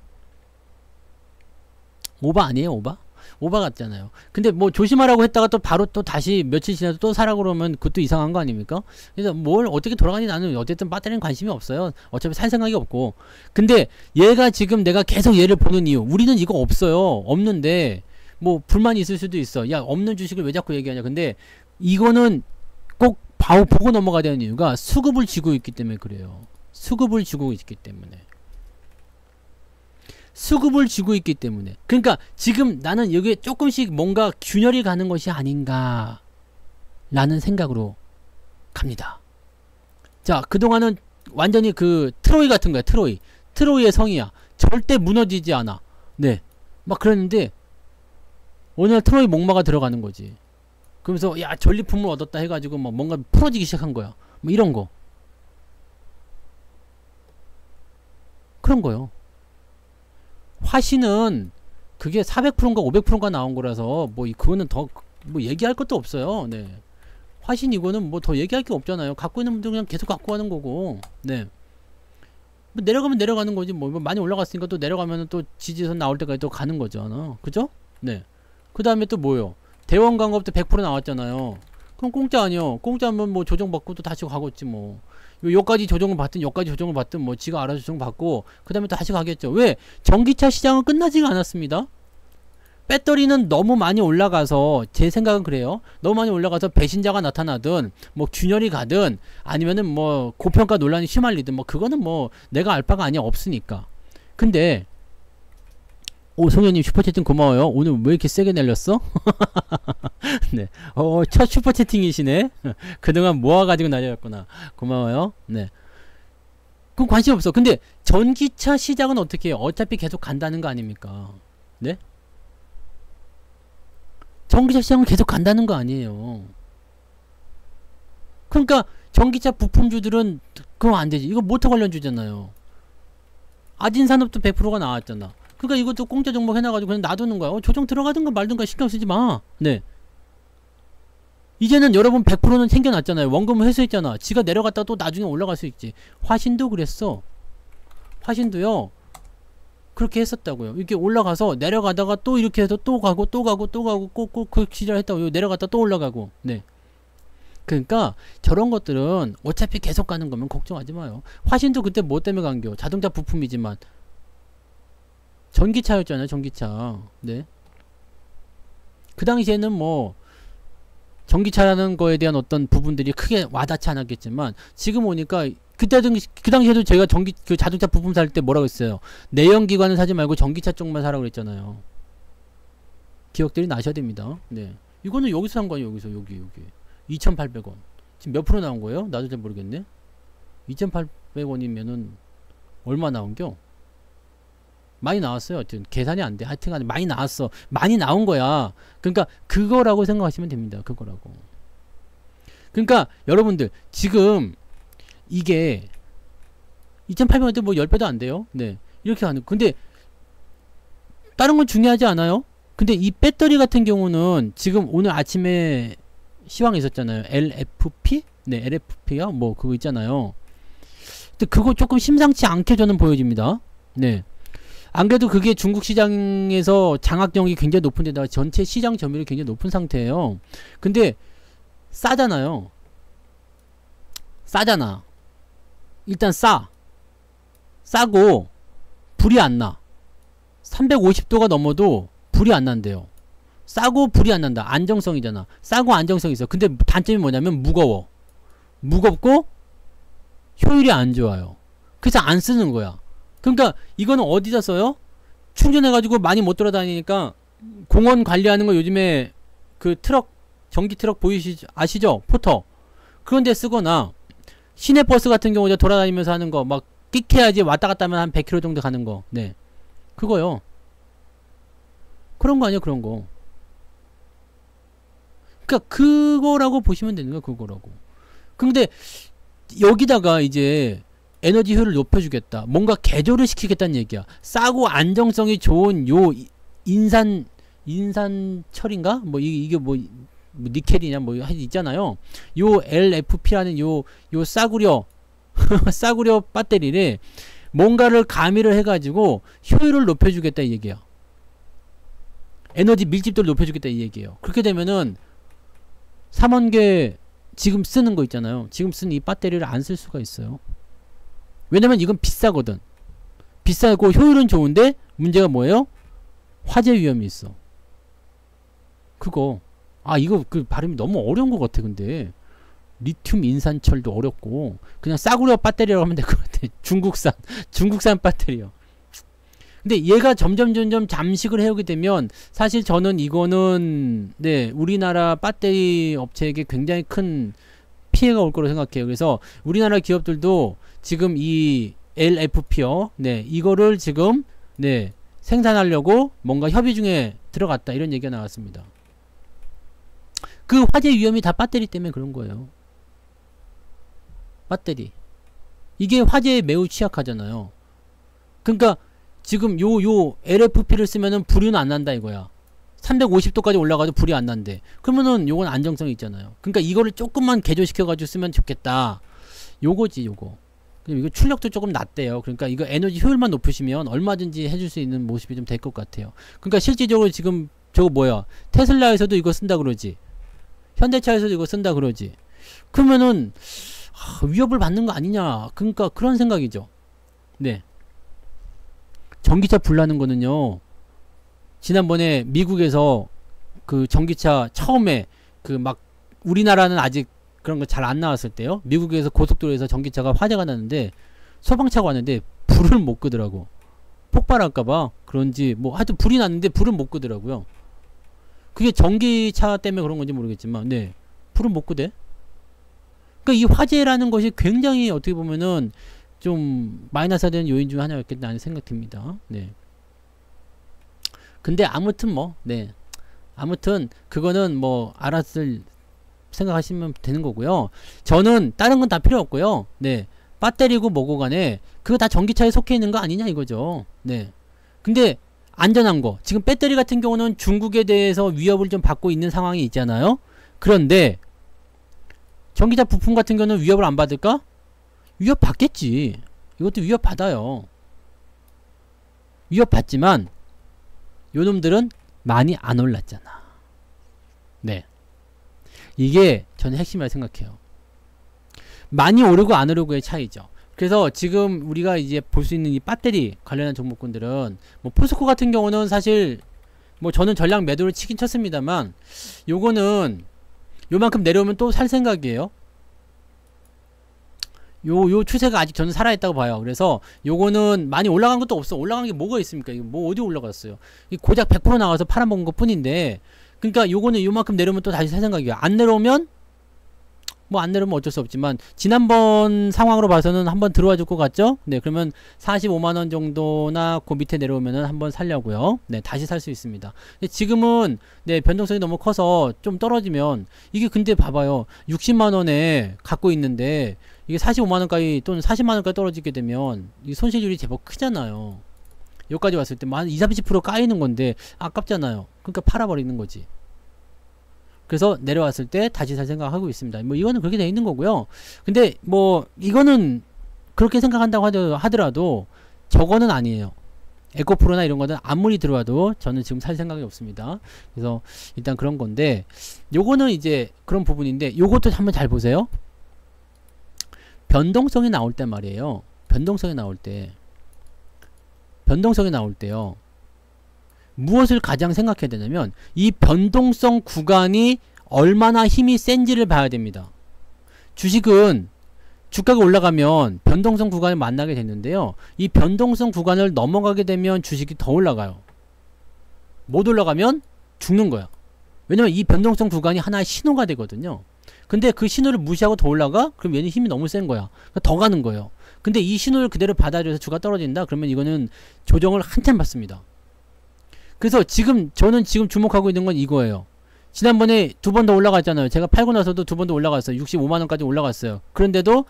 오바 아니에요, 오바? 오바 같잖아요. 근데 뭐 조심하라고 했다가 또 바로 또 다시 며칠 지나서 또 사라고 그러면 그것도 이상한 거 아닙니까? 그래서 뭘 어떻게 돌아가니 나는 어쨌든 배터리는 관심이 없어요. 어차피 살 생각이 없고. 근데 얘가 지금 내가 계속 얘를 보는 이유. 우리는 이거 없어요. 없는데 뭐 불만이 있을 수도 있어. 야 없는 주식을 왜 자꾸 얘기하냐. 근데 이거는 꼭 보고 넘어가야 되는 이유가 수급을 쥐고 있기 때문에 그래요. 수급을 쥐고 있기 때문에. 수급을 쥐고 있기 때문에. 그러니까 지금 나는 여기에 조금씩 뭔가 균열이 가는 것이 아닌가 라는 생각으로 갑니다. 자 그동안은 완전히 그 트로이 같은 거야. 트로이의 성이야. 절대 무너지지 않아. 네 막 그랬는데 어느 날 트로이 목마가 들어가는 거지. 그러면서 야 전리품을 얻었다 해가지고 막 뭔가 풀어지기 시작한 거야. 뭐 이런 거. 그런 거요. 화신은 그게 400%인가 500%인가 나온 거라서 뭐 그거는 더 뭐 얘기할 것도 없어요. 네. 화신 이거는 뭐 더 얘기할 게 없잖아요. 갖고 있는 분들 그냥 계속 갖고 가는 거고. 네. 뭐 내려가면 내려가는 거지. 뭐 많이 올라갔으니까 또 내려가면은 또 지지선 나올 때까지 또 가는 거잖아. 그죠? 네. 그 다음에 또 뭐요? 대원 광업도 100% 나왔잖아요. 그럼 공짜 아니요. 공짜면 뭐 조정받고 또 다시 가겠지 뭐. 요까지 조정을 받든 요까지 조정을 받든 뭐 지가 알아서 조정받고 그 다음에 또 다시 가겠죠. 왜? 전기차 시장은 끝나지가 않았습니다. 배터리는 너무 많이 올라가서 제 생각은 그래요. 너무 많이 올라가서 배신자가 나타나든 뭐 균열이 가든 아니면은 뭐 고평가 논란이 휘말리든 뭐 그거는 뭐 내가 알 바가 아니야 없으니까. 근데 오 송현님 슈퍼채팅 고마워요. 오늘 왜 이렇게 세게 날렸어? 네. 첫 슈퍼채팅이시네. 그동안 모아가지고 날렸구나. 고마워요. 네. 그럼 관심 없어. 근데 전기차 시장은 어떻게 해요? 어차피 계속 간다는 거 아닙니까? 네? 전기차 시장은 계속 간다는 거 아니에요. 그러니까 전기차 부품주들은 그럼 안 되지. 이거 모터 관련주잖아요. 아진산업도 100%가 나왔잖아. 그러니까 이것도 공짜 종목 해놔가지고 그냥 놔두는 거야. 조정 들어가든가 말든가 신경 쓰지 마. 네. 이제는 여러분 100%는 챙겨놨잖아요. 원금을 회수했잖아. 지가 내려갔다 또 나중에 올라갈 수 있지. 화신도 그랬어. 화신도요. 그렇게 했었다고요. 이렇게 올라가서 내려가다가 또 이렇게 해서 또 가고 꼭 그 시절 했다고. 내려갔다 또 올라가고. 네. 그러니까 저런 것들은 어차피 계속 가는 거면 걱정하지 마요. 화신도 그때 뭐 때문에 간겨? 자동차 부품이지만 전기차였잖아요. 전기차. 네. 그 당시에는 뭐 전기차라는 거에 대한 어떤 부분들이 크게 와닿지 않았겠지만 지금 오니까 그때도 그 당시에도 제가 그 자동차 부품 살 때 뭐라고 했어요. 내연기관을 사지 말고 전기차 쪽만 사라고 그랬잖아요. 기억들이 나셔야 됩니다. 네. 이거는 여기서 산 거예요. 여기서 여기 2,800원. 지금 몇 프로 나온 거예요? 나도 잘 모르겠네. 2,800원이면은 얼마 나온겨? 많이 나왔어요. 계산이 안 돼. 하여튼간에 많이 나왔어. 많이 나온 거야. 그러니까 그거라고 생각하시면 됩니다. 그거라고. 그러니까 여러분들 지금 이게 2,800원대 뭐 10배도 안 돼요. 네. 이렇게 하는. 근데 다른 건 중요하지 않아요? 근데 이 배터리 같은 경우는 지금 오늘 아침에 시황이 있었잖아요. LFP? 네, LFP요? 뭐 그거 있잖아요. 근데 그거 조금 심상치 않게 저는 보여집니다. 네. 안 그래도 그게 중국 시장에서 장악력이 굉장히 높은 데다가 전체 시장 점유율이 굉장히 높은 상태예요. 근데 싸잖아요. 싸잖아. 일단 싸고 불이 안 나. 350도가 넘어도 불이 안 난대요. 싸고 불이 안 난다. 안정성이잖아. 싸고 안정성이 있어. 근데 단점이 뭐냐면 무거워. 무겁고 효율이 안 좋아요. 그래서 안 쓰는 거야. 그러니까 이거는 어디다 써요? 충전해가지고 많이 못 돌아다니니까 공원 관리하는 거 요즘에 그 트럭, 전기 트럭 아시죠? 포터. 그런데 쓰거나 시내버스 같은 경우에 돌아다니면서 하는 거 막 끽해야지 왔다 갔다 하면 한 100km 정도 가는 거. 네. 그거요. 그런 거 아니에요, 그런 거. 그니까 그거라고 보시면 되는 거야, 그거라고. 근데 여기다가 이제 에너지 효율을 높여주겠다. 뭔가 개조를 시키겠다는 얘기야. 싸고 안정성이 좋은 요 인산철인가? 뭐 이게 뭐 니켈이냐 뭐 있잖아요. 요 LFP라는 요 싸구려 싸구려 배터리를 뭔가를 가미를 해가지고 효율을 높여주겠다 이 얘기야. 에너지 밀집도를 높여주겠다 이 얘기예요. 그렇게 되면은 3원계 지금 쓰는 거 있잖아요. 지금 쓰는 이 배터리를 안 쓸 수가 있어요. 왜냐면 이건 비싸거든. 비싸고 효율은 좋은데 문제가 뭐예요? 화재 위험이 있어. 그거 이거 그 발음이 너무 어려운 것 같아. 근데 리튬 인산철도 어렵고 그냥 싸구려 배터리라고 하면 될 것 같아. 중국산 배터리요. 근데 얘가 점점 잠식을 해오게 되면 사실 저는 이거는 네 우리나라 배터리 업체에게 굉장히 큰 피해가 올 거로 생각해요. 그래서 우리나라 기업들도 지금 이 LFP요. 네 이거를 지금 네 생산하려고 뭔가 협의 중에 들어갔다 이런 얘기가 나왔습니다. 그 화재 위험이 다 배터리 때문에 그런 거예요. 배터리. 이게 화재에 매우 취약하잖아요. 그러니까 지금 요 LFP를 쓰면은 불이 안 난다 이거야. 350도까지 올라가도 불이 안 난대. 그러면은 요건 안정성이 있잖아요. 그러니까 이거를 조금만 개조시켜가지고 쓰면 좋겠다. 요거지 요거. 이거 출력도 조금 낮대요. 그러니까 이거 에너지 효율만 높으시면 얼마든지 해줄 수 있는 모습이 좀 될 것 같아요. 그러니까 실질적으로 지금 저거 뭐야? 테슬라에서도 이거 쓴다 그러지. 현대차에서도 이거 쓴다 그러지. 그러면은 위협을 받는 거 아니냐. 그러니까 그런 생각이죠. 네. 전기차 불나는 거는요. 지난번에 미국에서 그 전기차 처음에 그 막 우리나라는 아직 그런 거 잘 안 나왔을 때요. 미국에서 고속도로에서 전기차가 화재가 났는데 소방차가 왔는데 불을 못 끄더라고. 폭발할까봐 그런지 뭐 하여튼 불이 났는데 불은 못 끄더라고요. 그게 전기차 때문에 그런 건지 모르겠지만 네 불은 못 끄대. 그러니까 이 화재라는 것이 굉장히 어떻게 보면은 좀 마이너스가 되는 요인 중 하나였겠다는 생각 듭니다. 네. 근데 아무튼 뭐 네 아무튼 그거는 뭐 알았을 생각하시면 되는 거고요. 저는 다른 건 다 필요 없고요. 네 배터리고 뭐고 간에 그거 다 전기차에 속해 있는 거 아니냐 이거죠. 네 근데 안전한 거 지금 배터리 같은 경우는 중국에 대해서 위협을 좀 받고 있는 상황이 있잖아요. 그런데 전기차 부품 같은 경우는 위협을 안 받을까? 위협 받겠지. 이것도 위협 받아요. 위협 받지만 요놈들은 많이 안 올랐잖아. 네 이게 저는 핵심이라고 생각해요. 많이 오르고 안 오르고의 차이죠. 그래서 지금 우리가 이제 볼 수 있는 이 배터리 관련한 종목군들은 뭐 포스코 같은 경우는 사실 뭐 저는 전량 매도를 치긴 쳤습니다만 요거는 요만큼 내려오면 또 살 생각이에요. 요 추세가 아직 저는 살아있다고 봐요. 그래서 요거는 많이 올라간 것도 없어. 올라간 게 뭐가 있습니까? 이거 뭐 어디 올라갔어요? 이 고작 100% 나와서 팔아먹은 것 뿐인데 그러니까 요거는 요만큼 내려오면 또 다시 살 생각이야. 안 내려오면 뭐 안 내려오면 어쩔 수 없지만 지난번 상황으로 봐서는 한번 들어와 줄 것 같죠? 네 그러면 45만원 정도나 그 밑에 내려오면은 한번 살려고요. 네 다시 살 수 있습니다. 근데 지금은 네 변동성이 너무 커서 좀 떨어지면 이게 근데 봐봐요. 60만원에 갖고 있는데 이게 45만원까지 또는 40만원까지 떨어지게 되면 이 손실률이 제법 크잖아요. 여기까지 왔을 때 한 20-30% 까이는 건데 아깝잖아요. 그러니까 팔아버리는 거지. 그래서 내려왔을 때 다시 살 생각하고 있습니다. 뭐 이거는 그렇게 돼 있는 거고요. 근데 뭐 이거는 그렇게 생각한다고 하더라도 저거는 아니에요. 에코프로나 이런 거는 아무리 들어와도 저는 지금 살 생각이 없습니다. 그래서 일단 그런 건데 요거는 이제 그런 부분인데 요것도 한번 잘 보세요. 변동성이 나올 때 말이에요. 변동성이 나올 때요. 무엇을 가장 생각해야 되냐면 이 변동성 구간이 얼마나 힘이 센지를 봐야 됩니다. 주식은 주가가 올라가면 변동성 구간을 만나게 됐는데요. 이 변동성 구간을 넘어가게 되면 주식이 더 올라가요. 못 올라가면 죽는 거야. 왜냐면 이 변동성 구간이 하나의 신호가 되거든요. 근데 그 신호를 무시하고 더 올라가? 그럼 얘는 힘이 너무 센 거야. 그러니까 더 가는 거예요. 근데 이 신호를 그대로 받아들여서 주가 떨어진다? 그러면 이거는 조정을 한참 받습니다. 그래서 저는 지금 주목하고 있는 건 이거예요. 지난번에 두 번 더 올라갔잖아요. 제가 팔고 나서도 두 번 더 올라갔어요. 65만원까지 올라갔어요. 그런데도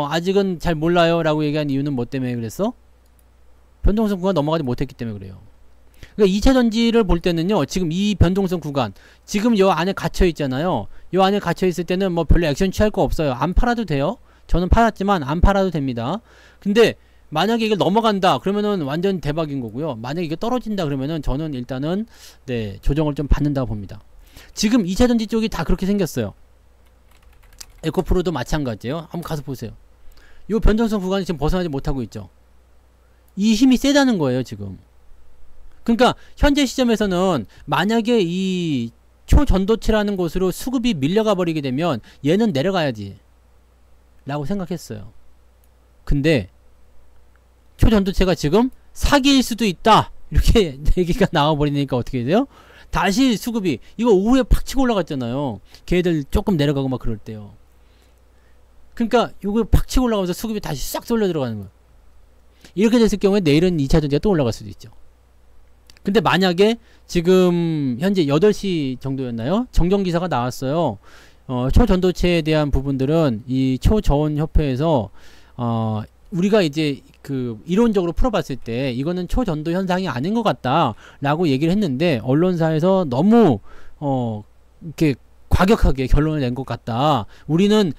아직은 잘 몰라요 라고 얘기한 이유는 뭐 때문에 그랬어? 변동성 구간 넘어가지 못했기 때문에 그래요. 그러니까 2차전지를 볼 때는요, 지금 이 변동성 구간, 지금 요 안에 갇혀 있잖아요. 요 안에 갇혀 있을 때는 뭐 별로 액션 취할 거 없어요. 안 팔아도 돼요. 저는 팔았지만 안 팔아도 됩니다. 근데 만약에 이게 넘어간다 그러면은 완전 대박인 거고요. 만약에 이게 떨어진다 그러면은 저는 일단은 네, 조정을 좀 받는다고 봅니다. 지금 2차전지 쪽이 다 그렇게 생겼어요. 에코프로도 마찬가지예요. 한번 가서 보세요. 요 변동성 구간이 지금 벗어나지 못하고 있죠. 이 힘이 세다는 거예요, 지금. 그러니까 현재 시점에서는 만약에 이 초전도체라는 곳으로 수급이 밀려가 버리게 되면 얘는 내려가야지 라고 생각했어요. 근데 초전도체가 지금 사기일 수도 있다 이렇게 얘기가 나와버리니까 어떻게 돼요? 다시 수급이 이거 오후에 팍 치고 올라갔잖아요. 걔들 조금 내려가고 막 그럴 때요. 그러니까 이거 팍 치고 올라가면서 수급이 다시 싹 쏠려 들어가는 거예요. 이렇게 됐을 경우에 내일은 2차전지가 또 올라갈 수도 있죠. 근데 만약에 지금 현재 8시 정도였나요? 정정기사가 나왔어요. 초전도체에 대한 부분들은 이 초저온협회에서 우리가 이제 그 이론적으로 풀어봤을 때 이거는 초전도 현상이 아닌 것 같다 라고 얘기를 했는데 언론사에서 너무 이렇게 과격하게 결론을 낸 것 같다. 우리는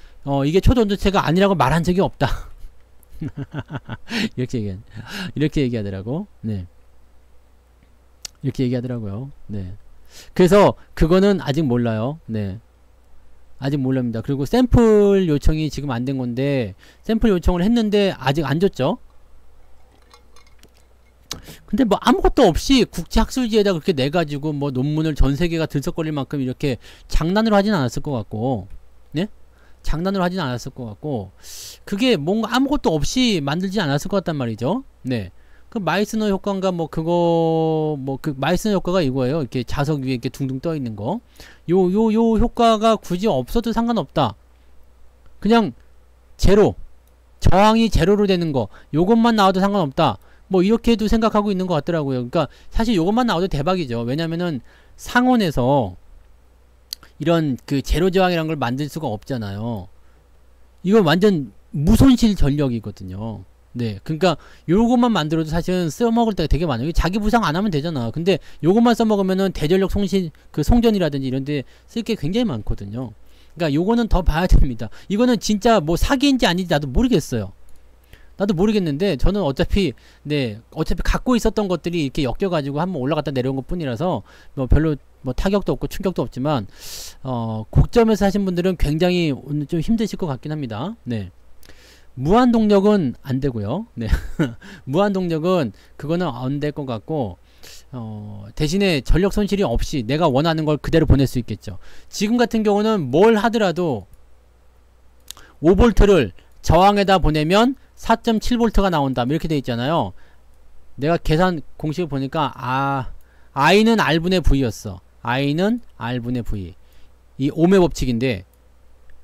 이게 초전도체가 아니라고 말한 적이 없다. 이렇게 얘기하더라고. 네. 이렇게 얘기하더라고요. 네. 그래서 그거는 아직 몰라요. 네. 아직 몰랍니다. 그리고 샘플 요청이 지금 안 된 건데 샘플 요청을 했는데 아직 안 줬죠. 근데 뭐 아무것도 없이 국제학술지에다 그렇게 내가지고 뭐 논문을 전 세계가 들썩거릴 만큼 이렇게 장난으로 하진 않았을 것 같고, 네? 장난으로 하진 않았을 것 같고, 그게 뭔가 아무것도 없이 만들지 않았을 것 같단 말이죠. 네. 그 마이스너 효과인가 뭐 그거 뭐 그 마이스너 효과가 이거예요. 이렇게 자석 위에 이렇게 둥둥 떠 있는 거. 요 효과가 굳이 없어도 상관없다. 그냥 제로. 저항이 제로로 되는 거. 요것만 나와도 상관없다. 뭐 이렇게도 생각하고 있는 것 같더라고요. 그러니까 사실 요것만 나와도 대박이죠. 왜냐면은 상온에서 이런 그 제로 저항이라는 걸 만들 수가 없잖아요. 이건 완전 무손실 전력이거든요. 네, 그러니까 요것만 만들어도 사실은 써먹을 때가 되게 많아요. 자기 부상 안 하면 되잖아. 근데 요것만 써먹으면은 대전력 그 송전이라든지 이런 데 쓸 게 굉장히 많거든요. 그러니까 요거는 더 봐야 됩니다. 이거는 진짜 뭐 사기인지 아닌지 나도 모르겠어요. 나도 모르겠는데 저는 어차피 갖고 있었던 것들이 이렇게 엮여가지고 한번 올라갔다 내려온 것 뿐이라서 뭐 별로 뭐 타격도 없고 충격도 없지만 고점에서 하신 분들은 굉장히 오늘 좀 힘드실 것 같긴 합니다. 네. 무한동력은 안 되고요. 네. 무한동력은 그거는 안 될 것 같고 대신에 전력 손실이 없이 내가 원하는 걸 그대로 보낼 수 있겠죠. 지금 같은 경우는 뭘 하더라도 5V를 저항에다 보내면 4.7V가 나온다 이렇게 돼 있잖아요. 내가 계산 공식을 보니까 I는 R분의 V였어. I는 R분의 V. 이 ohm의 법칙인데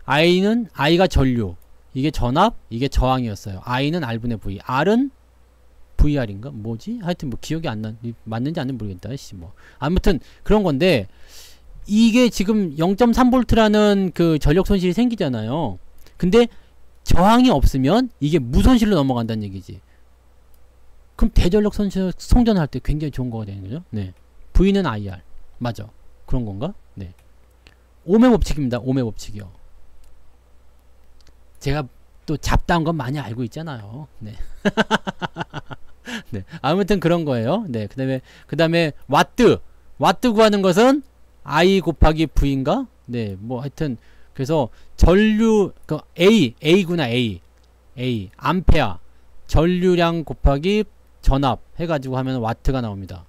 I가 전류, 이게 전압, 이게 저항이었어요. I는 R분의 V. R은 VR인가? 뭐지? 하여튼 뭐 기억이 안 나. 맞는지 안 되는지 모르겠다. 뭐. 아무튼 그런 건데 이게 지금 0.3V라는 그 전력 손실이 생기잖아요. 근데 저항이 없으면 이게 무손실로 넘어간다는 얘기지. 그럼 대전력 송전할 때 굉장히 좋은 거가 되는 거죠. 네. V는 IR. 맞아. 그런 건가? 네. ohm의 법칙입니다. ohm의 법칙이요. 제가 또 잡다한 건 많이 알고 있잖아요. 네. 네. 아무튼 그런 거예요. 네. 그 다음에 와트 구하는 것은 I 곱하기 V인가? 네. 뭐 하여튼 그래서 전류 A구나. A 암페어 전류량 곱하기 전압 해가지고 하면 와트가 나옵니다.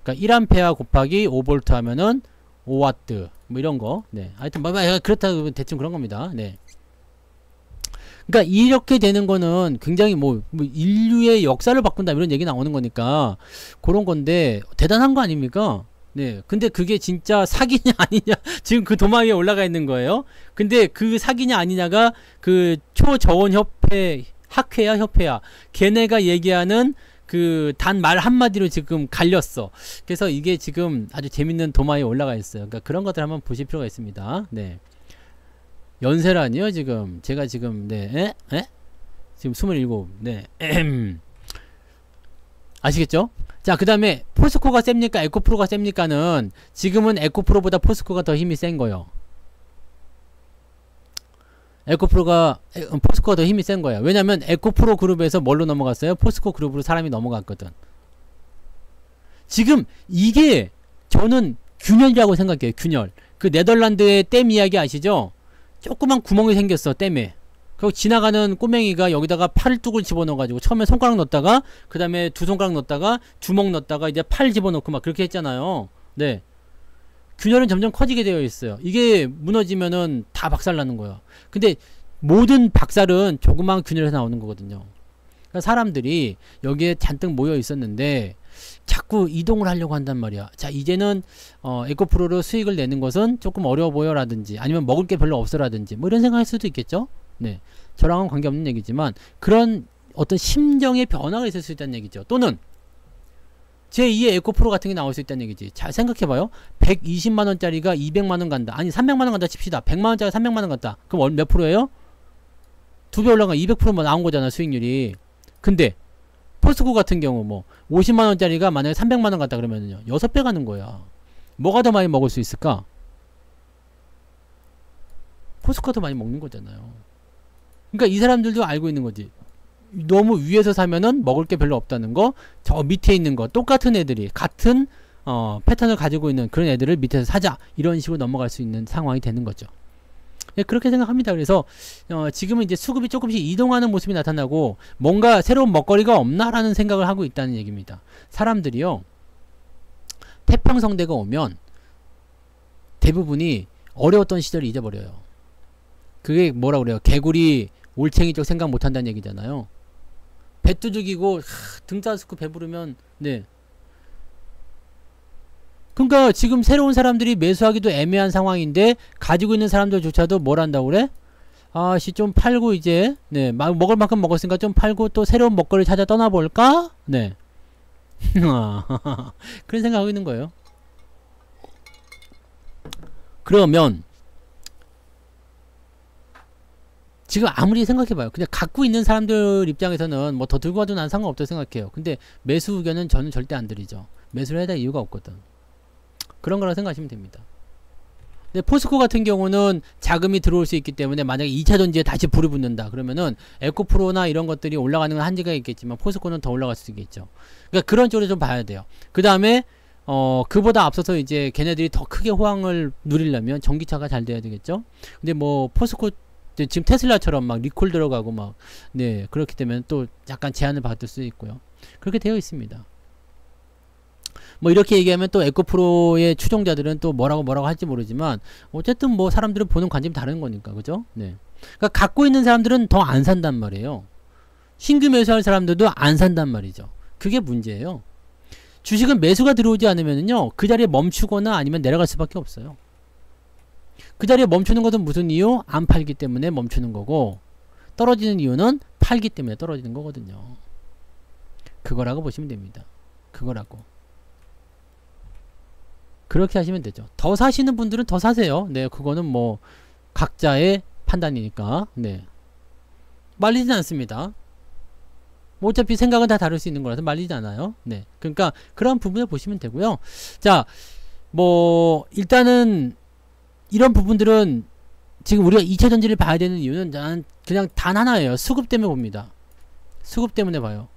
그러니까 1암페어 곱하기 5V 하면은 5와트 뭐 이런거. 네. 하여튼 뭐 그렇다 대충 그런 겁니다. 네. 그러니까 이렇게 되는 거는 굉장히 뭐 인류의 역사를 바꾼다 이런 얘기 나오는 거니까 그런 건데 대단한 거 아닙니까? 네. 근데 그게 진짜 사기냐 아니냐 지금 그 도마 위에 올라가 있는 거예요. 근데 그 사기냐 아니냐가 그 초저원협회 학회야 협회야 걔네가 얘기하는 그 단 말 한마디로 지금 갈렸어. 그래서 이게 지금 아주 재밌는 도마 위에 올라가 있어요. 그러니까 그런 것들 한번 보실 필요가 있습니다. 네. 연세라니요 지금 제가 지금 네 지금 27 네 아시겠죠? 자 그 다음에 포스코가 셉니까 에코프로가 셉니까는 지금은 에코프로보다 포스코가 더 힘이 센 거예요. 포스코가 더 힘이 센 거예요. 왜냐면 에코프로 그룹에서 뭘로 넘어갔어요? 포스코 그룹으로 사람이 넘어갔거든. 지금 이게 저는 균열이라고 생각해요. 균열. 그 네덜란드의 댐 이야기 아시죠? 조그만 구멍이 생겼어 댐에. 그리고 지나가는 꼬맹이가 여기다가 팔뚝을 집어넣어가지고 처음에 손가락 넣었다가 그 다음에 두 손가락 넣었다가 주먹 넣었다가 이제 팔 집어넣고 막 그렇게 했잖아요. 네. 균열은 점점 커지게 되어 있어요. 이게 무너지면은 다 박살나는 거예요. 근데 모든 박살은 조그만 균열에서 나오는 거거든요. 그러니까 사람들이 여기에 잔뜩 모여 있었는데 자꾸 이동을 하려고 한단 말이야. 자 이제는 에코프로로 수익을 내는 것은 조금 어려워 보여 라든지 아니면 먹을 게 별로 없어 라든지 뭐 이런 생각할 수도 있겠죠. 네, 저랑은 관계없는 얘기지만 그런 어떤 심정의 변화가 있을 수 있다는 얘기죠. 또는 제2의 에코프로 같은 게 나올 수 있다는 얘기지. 잘 생각해봐요. 120만원짜리가 200만원 간다. 아니 300만원 간다 칩시다. 100만원짜리 300만원 간다. 그럼 몇 프로예요? 2배 올라가 200%만 나온 거잖아 수익률이. 근데 포스코 같은 경우 뭐 50만원짜리가 만약에 300만원 갔다 그러면은요 6배 가는 거야. 뭐가 더 많이 먹을 수 있을까? 포스코가 더 많이 먹는 거잖아요. 그러니까 이 사람들도 알고 있는 거지. 너무 위에서 사면은 먹을 게 별로 없다는 거, 저 밑에 있는 거 똑같은 애들이 같은 패턴을 가지고 있는 그런 애들을 밑에서 사자 이런 식으로 넘어갈 수 있는 상황이 되는 거죠. 네, 그렇게 생각합니다. 그래서 지금은 이제 수급이 조금씩 이동하는 모습이 나타나고 뭔가 새로운 먹거리가 없나라는 생각을 하고 있다는 얘기입니다. 사람들이요 태평성대가 오면 대부분이 어려웠던 시절을 잊어버려요. 그게 뭐라 그래요? 개구리 올챙이 쪽 생각 못한다는 얘기잖아요. 배 두들기고 등 따스고 배부르면 네. 그러니까 지금 새로운 사람들이 매수하기도 애매한 상황인데 가지고 있는 사람들조차도 뭘 한다고 그래? 아씨 좀 팔고 이제 네 먹을 만큼 먹었으니까 좀 팔고 또 새로운 먹거리 찾아 떠나볼까? 네. 그런 생각하고 있는 거예요. 그러면 지금 아무리 생각해봐요. 그냥 갖고 있는 사람들 입장에서는 뭐 더 들고 가도 난 상관없다고 생각해요. 근데 매수 의견은 저는 절대 안 드리죠. 매수를 해야 될 이유가 없거든. 그런 거라고 생각하시면 됩니다. 근데 포스코 같은 경우는 자금이 들어올 수 있기 때문에 만약에 2차 전지에 다시 불이 붙는다 그러면은 에코프로나 이런 것들이 올라가는 건 한계가 있겠지만 포스코는 더 올라갈 수 있겠죠. 그러니까 그런 쪽으로 좀 봐야 돼요. 그 다음에 그보다 앞서서 이제 걔네들이 더 크게 호황을 누리려면 전기차가 잘 돼야 되겠죠. 근데 뭐 포스코 지금 테슬라처럼 막 리콜 들어가고 막 네 그렇기 때문에 또 약간 제한을 받을 수 있고요. 그렇게 되어 있습니다. 뭐 이렇게 얘기하면 또 에코프로의 추종자들은 또 뭐라고 할지 모르지만 어쨌든 뭐 사람들은 보는 관점이 다른 거니까 그죠? 네. 그러니까 갖고 있는 사람들은 더 안 산단 말이에요. 신규 매수할 사람들도 안 산단 말이죠. 그게 문제예요. 주식은 매수가 들어오지 않으면요 그 자리에 멈추거나 아니면 내려갈 수밖에 없어요. 그 자리에 멈추는 것은 무슨 이유? 안 팔기 때문에 멈추는 거고 떨어지는 이유는 팔기 때문에 떨어지는 거거든요. 그거라고 보시면 됩니다. 그거라고. 그렇게 하시면 되죠. 더 사시는 분들은 더 사세요. 네, 그거는 뭐 각자의 판단이니까. 네. 말리진 않습니다. 뭐 어차피 생각은 다 다를 수 있는 거라서 말리지 않아요. 네. 그러니까 그런 부분을 보시면 되고요. 자, 뭐 일단은 이런 부분들은 지금 우리가 2차 전지를 봐야 되는 이유는 난 그냥 단 하나예요. 수급 때문에 봅니다. 수급 때문에 봐요.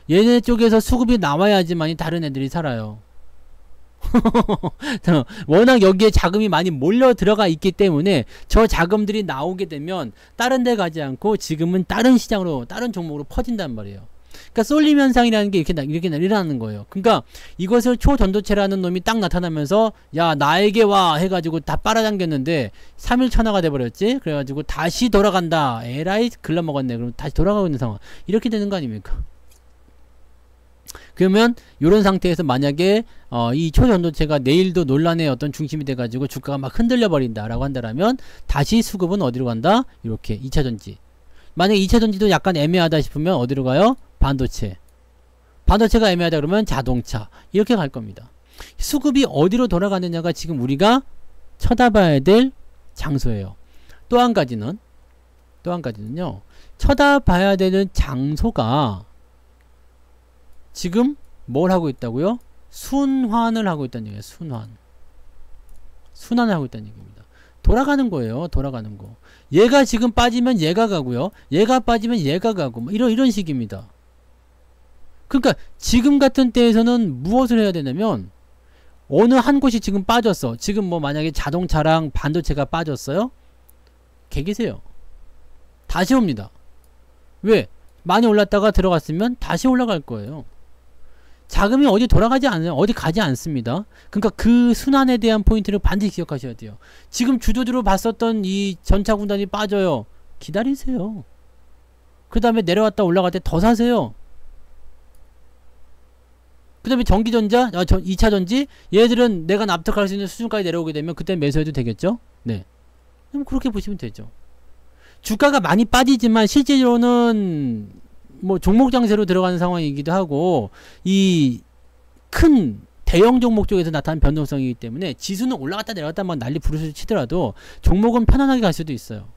얘네 쪽에서 수급이 나와야지만이 다른 애들이 살아요. 워낙 여기에 자금이 많이 몰려 들어가 있기 때문에 저 자금들이 나오게 되면 다른 데 가지 않고 지금은 다른 시장으로 다른 종목으로 퍼진단 말이에요. 그러니까 쏠림 현상이라는 게 이렇게 일어나는 거예요. 그러니까 이것을 초전도체라는 놈이 딱 나타나면서 야 나에게 와 해가지고 다 빨아당겼는데 3일 천하가 돼버렸지. 그래가지고 다시 돌아간다. 에라이 글러먹었네. 그럼 다시 돌아가고 있는 상황. 이렇게 되는 거 아닙니까? 그러면 이런 상태에서 만약에 이 초전도체가 내일도 논란의 어떤 중심이 돼가지고 주가가 막 흔들려 버린다라고 한다라면 다시 수급은 어디로 간다? 이렇게 2차전지. 만약에 2차전지도 약간 애매하다 싶으면 어디로 가요? 반도체. 반도체가 애매하다 그러면 자동차. 이렇게 갈 겁니다. 수급이 어디로 돌아가느냐가 지금 우리가 쳐다봐야 될 장소예요. 또 한 가지는요. 쳐다봐야 되는 장소가 지금 뭘 하고 있다고요? 순환을 하고 있다는 얘기예요. 순환을 하고 있다는 얘기입니다. 돌아가는 거예요. 돌아가는 거. 얘가 지금 빠지면 얘가 가고요. 얘가 빠지면 얘가 가고 뭐 이런 식입니다. 그러니까 지금 같은 때에서는 무엇을 해야 되냐면 어느 한 곳이 지금 빠졌어. 지금 뭐 만약에 자동차랑 반도체가 빠졌어요. 개기세요. 다시 옵니다. 왜? 많이 올랐다가 들어갔으면 다시 올라갈 거예요. 자금이 어디 돌아가지 않아요. 어디 가지 않습니다. 그러니까 그 순환에 대한 포인트를 반드시 기억하셔야 돼요. 지금 주도주로 봤었던 이 전차군단이 빠져요. 기다리세요. 그 다음에 내려왔다 올라갈 때 더 사세요. 그 다음에 전기전자, 2차전지 얘들은 내가 납득할 수 있는 수준까지 내려오게 되면 그때 매수해도 되겠죠? 네. 그럼 그렇게 보시면 되죠. 주가가 많이 빠지지만 실제로는 뭐 종목 장세로 들어가는 상황이기도 하고 이 큰 대형 종목 쪽에서 나타난 변동성이기 때문에 지수는 올라갔다 내려갔다 막 난리 부르스 치더라도 종목은 편안하게 갈 수도 있어요.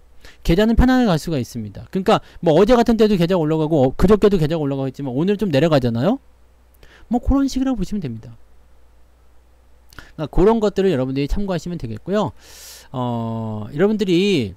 계좌는 편안하게 갈 수가 있습니다. 그러니까 뭐 어제 같은 때도 계좌가 올라가고 그저께도 계좌가 올라가고 있지만 오늘 좀 내려가잖아요. 뭐 그런 식이라고 보시면 됩니다. 그러니까 그런 것들을 여러분들이 참고하시면 되겠고요. 여러분들이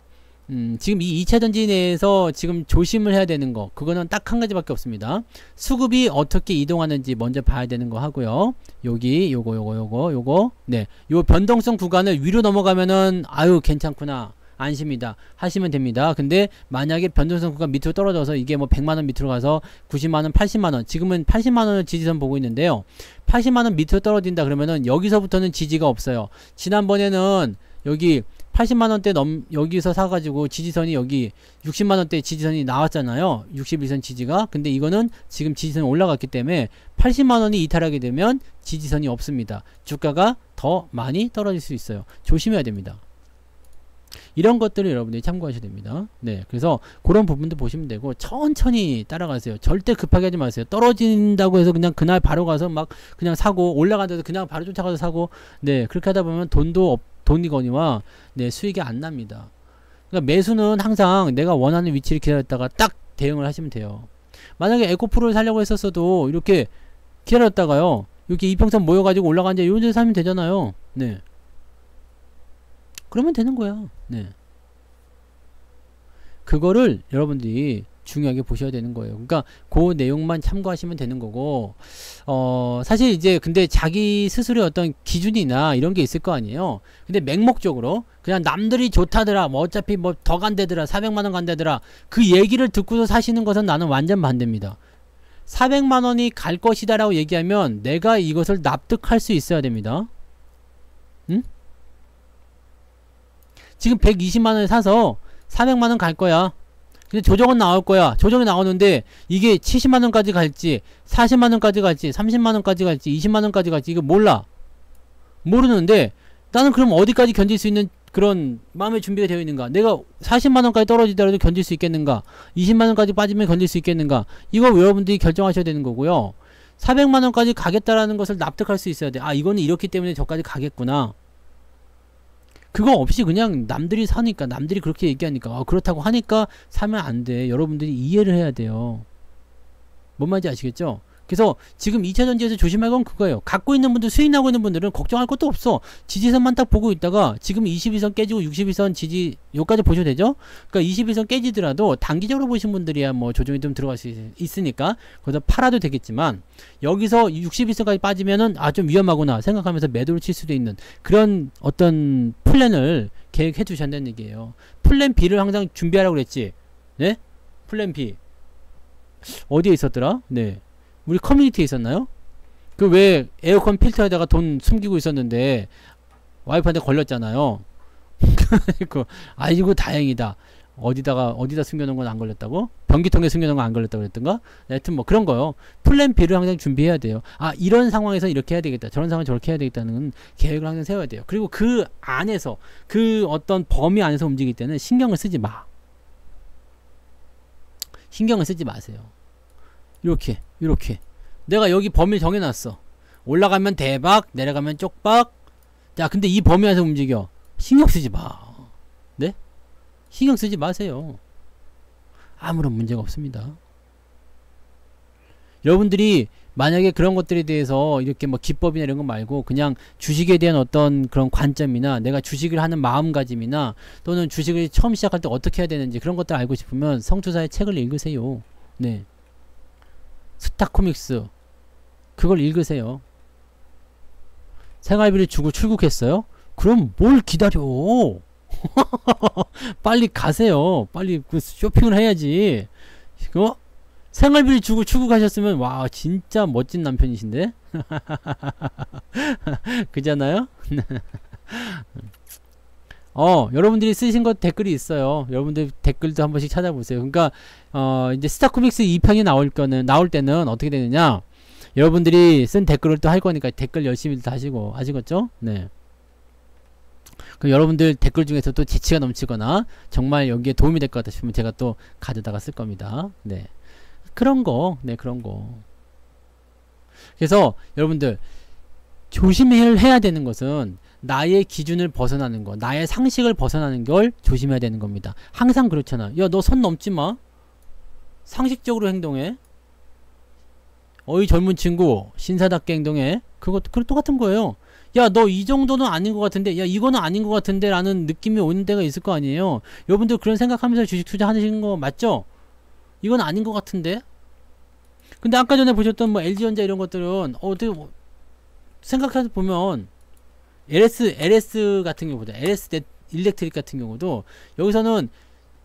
지금 이 2차전지 내에서 지금 조심을 해야 되는 거 그거는 딱 한 가지밖에 없습니다. 수급이 어떻게 이동하는지 먼저 봐야 되는 거 하고요. 여기 요거 네, 요 변동성 구간을 위로 넘어가면은 아유 괜찮구나 안심이다 하시면 됩니다. 근데 만약에 변동성 구간 밑으로 떨어져서 이게 뭐 100만원 밑으로 가서 90만원 80만원 지금은 80만원을 지지선 보고 있는데요. 80만원 밑으로 떨어진다 그러면은 여기서부터는 지지가 없어요. 지난번에는 여기 80만원대 여기서 사가지고 지지선이 여기 60만원대 지지선이 나왔잖아요. 61선 지지가. 근데 이거는 지금 지지선이 올라갔기 때문에 80만원이 이탈하게 되면 지지선이 없습니다. 주가가 더 많이 떨어질 수 있어요. 조심해야 됩니다. 이런 것들을 여러분들이 참고하셔야 됩니다. 네, 그래서 그런 부분도 보시면 되고 천천히 따라가세요. 절대 급하게 하지 마세요. 떨어진다고 해서 그냥 그날 바로 가서 막 그냥 사고 올라간다고 그냥 바로 쫓아가서 사고 네 그렇게 하다 보면 돈이거니와 네 수익이 안 납니다. 그러니까 매수는 항상 내가 원하는 위치를 기다렸다가 딱 대응을 하시면 돼요. 만약에 에코프로를 사려고 했었어도 이렇게 기다렸다가요 이렇게 이평선 모여가지고 올라간지 이런 데서 사면 되잖아요. 네. 그러면 되는 거야. 네. 그거를 여러분들이 중요하게 보셔야 되는 거예요. 그러니까 그 내용만 참고하시면 되는 거고 사실 이제 근데 자기 스스로의 어떤 기준이나 이런 게 있을 거 아니에요. 근데 맹목적으로 그냥 남들이 좋다더라 뭐 어차피 뭐 더 간대더라 400만원 간대더라 그 얘기를 듣고서 사시는 것은 나는 완전 반대입니다. 400만원이 갈 것이다 라고 얘기하면 내가 이것을 납득할 수 있어야 됩니다. 응? 지금 120만원에 사서 400만원 갈 거야. 근데 조정은 나올 거야. 조정이 나오는데 이게 70만원까지 갈지 40만원까지 갈지 30만원까지 갈지 20만원까지 갈지 이거 몰라. 모르는데 나는 그럼 어디까지 견딜 수 있는 그런 마음의 준비가 되어 있는가. 내가 40만원까지 떨어지더라도 견딜 수 있겠는가. 20만원까지 빠지면 견딜 수 있겠는가. 이거 여러분들이 결정하셔야 되는 거고요. 400만원까지 가겠다라는 것을 납득할 수 있어야 돼. 아 이거는 이렇기 때문에 저까지 가겠구나. 그거 없이 그냥 남들이 사니까 남들이 그렇게 얘기하니까 그렇다고 하니까 사면 안 돼. 여러분들이 이해를 해야 돼요. 뭔 말인지 아시겠죠? 그래서 지금 2차전지에서 조심할 건 그거예요. 갖고 있는 분들 수익 나고 있는 분들은 걱정할 것도 없어. 지지선만 딱 보고 있다가 지금 21선 깨지고 61선 지지 요까지 보셔도 되죠? 그러니까 21선 깨지더라도 단기적으로 보신 분들이야 뭐 조정이 좀 들어갈 수 있으니까 거기서 팔아도 되겠지만 여기서 61선까지 빠지면은 좀 위험하구나 생각하면서 매도를 칠 수도 있는 그런 어떤 플랜을 계획해 두셔야 한다는 얘기예요. 플랜 B를 항상 준비하라고 그랬지. 네? 플랜 B. 어디에 있었더라? 네. 우리 커뮤니티에 있었나요? 그 왜 에어컨 필터에다가 돈 숨기고 있었는데 와이프한테 걸렸잖아요. 그 아이고 다행이다. 어디다 숨겨놓은 건 안 걸렸다고? 변기통에 숨겨놓은 건 안 걸렸다고 그랬던가? 하여튼 뭐 그런 거요. 플랜 B를 항상 준비해야 돼요. 아, 이런 상황에서 이렇게 해야 되겠다. 저런 상황에 저렇게 해야 되겠다는 계획을 항상 세워야 돼요. 그리고 그 안에서, 그 어떤 범위 안에서 움직일 때는 신경을 쓰지 마. 신경을 쓰지 마세요. 이렇게. 내가 여기 범위를 정해놨어. 올라가면 대박, 내려가면 쪽박. 자, 근데 이 범위 안에서 움직여. 신경 쓰지 마. 네? 신경 쓰지 마세요. 아무런 문제가 없습니다. 여러분들이 만약에 그런 것들에 대해서 이렇게 뭐 기법이나 이런 거 말고 그냥 주식에 대한 어떤 그런 관점이나 내가 주식을 하는 마음가짐이나 또는 주식을 처음 시작할 때 어떻게 해야 되는지 그런 것들 알고 싶으면 성투사의 책을 읽으세요. 네. 스타코믹스 그걸 읽으세요. 생활비를 주고 출국했어요? 그럼 뭘 기다려? 빨리 가세요. 빨리 그 쇼핑을 해야지. 생활비를 주고 출국하셨으면 와 진짜 멋진 남편이신데. 그잖아요. 여러분들이 쓰신 것 댓글이 있어요. 여러분들 댓글도 한 번씩 찾아보세요. 그러니까 이제 스타코믹스 2편이 나올 때는 어떻게 되느냐, 여러분들이 쓴 댓글을 또 할 거니까 댓글 열심히 또 하시고, 아시겠죠? 네. 그 여러분들 댓글 중에서 또 재치가 넘치거나 정말 여기에 도움이 될 것 같다 싶으면 제가 또 가져다가 쓸 겁니다. 네. 그런 거. 그래서 여러분들 조심해야 되는 것은 나의 기준을 벗어나는 거, 나의 상식을 벗어나는 걸 조심해야 되는 겁니다. 항상 그렇잖아. 야, 너 선 넘지 마. 상식적으로 행동해. 어이 젊은 친구, 신사답게 행동해. 그거 똑같은 거예요. 야, 너 이 정도는 아닌 것 같은데, 야, 이거는 아닌 것 같은데 라는 느낌이 오는 데가 있을 거 아니에요. 여러분들 그런 생각하면서 주식 투자하시는 거 맞죠? 이건 아닌 것 같은데? 근데 아까 전에 보셨던 뭐 LG전자 이런 것들은 어떻게 생각해서 보면 LS 같은 경우보다 LS 일렉트릭 같은 경우도 여기서는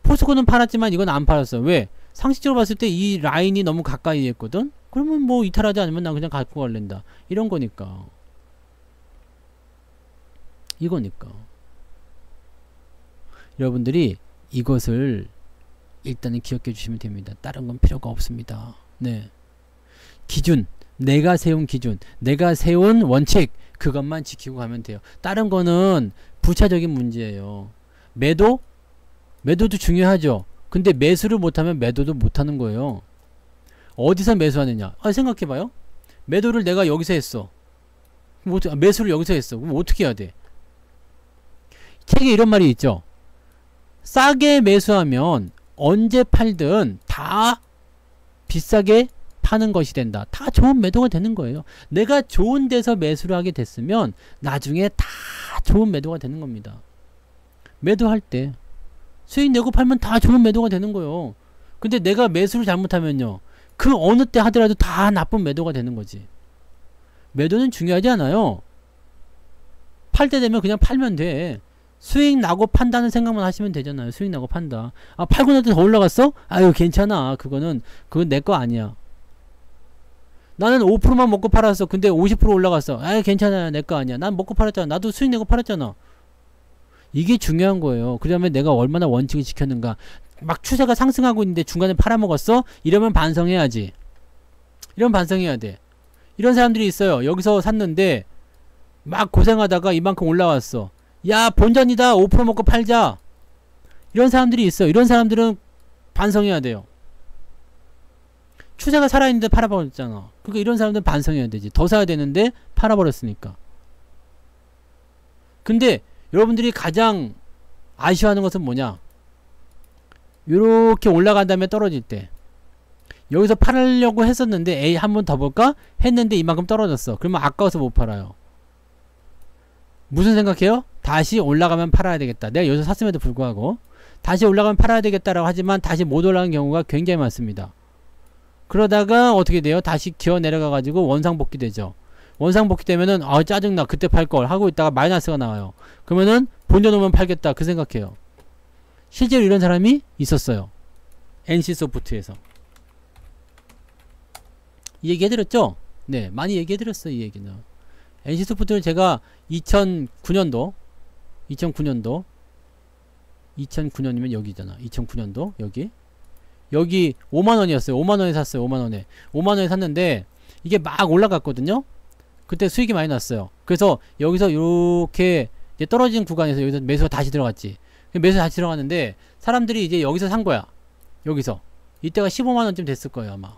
포스코는 팔았지만 이건 안 팔았어. 왜? 상식적으로 봤을 때 이 라인이 너무 가까이 했거든? 그러면 뭐 이탈하지 않으면 난 그냥 갖고 갈랜다. 이런 거니까. 이거니까. 여러분들이 이것을 일단은 기억해 주시면 됩니다. 다른 건 필요가 없습니다. 네. 기준. 내가 세운 기준. 내가 세운 원칙. 그것만 지키고 가면 돼요. 다른 거는 부차적인 문제예요. 매도도 중요하죠. 근데 매수를 못하면 매도도 못하는 거예요. 어디서 매수하느냐? 생각해봐요. 매도를 내가 여기서 했어. 매수를 여기서 했어. 그럼 어떻게 해야 돼? 책에 이런 말이 있죠. 싸게 매수하면 언제 팔든 다 비싸게 파는 것이 된다. 다 좋은 매도가 되는 거예요. 내가 좋은 데서 매수를 하게 됐으면 나중에 다 좋은 매도가 되는 겁니다. 매도할 때 수익 내고 팔면 다 좋은 매도가 되는 거예요. 근데 내가 매수를 잘못하면요, 그 어느 때 하더라도 다 나쁜 매도가 되는 거지. 매도는 중요하지 않아요. 팔 때 되면 그냥 팔면 돼. 수익 나고 판다는 생각만 하시면 되잖아요. 수익 나고 판다. 팔고 나서 더 올라갔어? 아유, 괜찮아. 그건 내 거 아니야. 나는 5%만 먹고 팔았어. 근데 50% 올라갔어. 아유, 괜찮아. 내 거 아니야. 난 먹고 팔았잖아. 나도 수익 내고 팔았잖아. 이게 중요한 거예요. 그러면 내가 얼마나 원칙을 지켰는가. 막 추세가 상승하고 있는데 중간에 팔아먹었어? 이러면 반성해야지. 이러면 반성해야 돼. 이런 사람들이 있어요. 여기서 샀는데 막 고생하다가 이만큼 올라왔어. 야, 본전이다. 5% 먹고 팔자. 이런 사람들이 있어. 이런 사람들은 반성해야 돼요. 추세가 살아있는데 팔아버렸잖아. 그러니까 이런 사람들은 반성해야 되지. 더 사야 되는데 팔아버렸으니까. 근데 여러분들이 가장 아쉬워하는 것은 뭐냐? 요렇게 올라간 다음에 떨어질 때 여기서 팔려고 했었는데 에이, 한 번 더 볼까? 했는데 이만큼 떨어졌어. 그러면 아까워서 못 팔아요. 무슨 생각해요? 다시 올라가면 팔아야 되겠다. 내가 여기서 샀음에도 불구하고 다시 올라가면 팔아야 되겠다라고 하지만 다시 못 올라가는 경우가 굉장히 많습니다. 그러다가 어떻게 돼요? 다시 기어 내려가 가지고 원상복귀 되죠. 원상복귀 되면은 짜증나. 그때 팔걸 하고 있다가 마이너스가 나와요. 그러면은 본전 오면 팔겠다. 그 생각해요. 실제로 이런 사람이 있었어요. NC소프트에서. 이 얘기 해드렸죠? 네, 많이 얘기해드렸어요, 이 얘기는. NC소프트는 제가 2009년도 2009년이면 여기잖아. 2009년도 여기 5만원이었어요. 5만원에 샀어요. 5만원에 5만원에 샀는데 이게 막 올라갔거든요. 그때 수익이 많이 났어요. 그래서 여기서 이렇게 이제 떨어진 구간에서 여기서 매수가 다시 들어갔지. 매수 다시 들어갔는데 사람들이 이제 여기서 산 거야. 여기서 이때가 15만원쯤 됐을 거예요, 아마.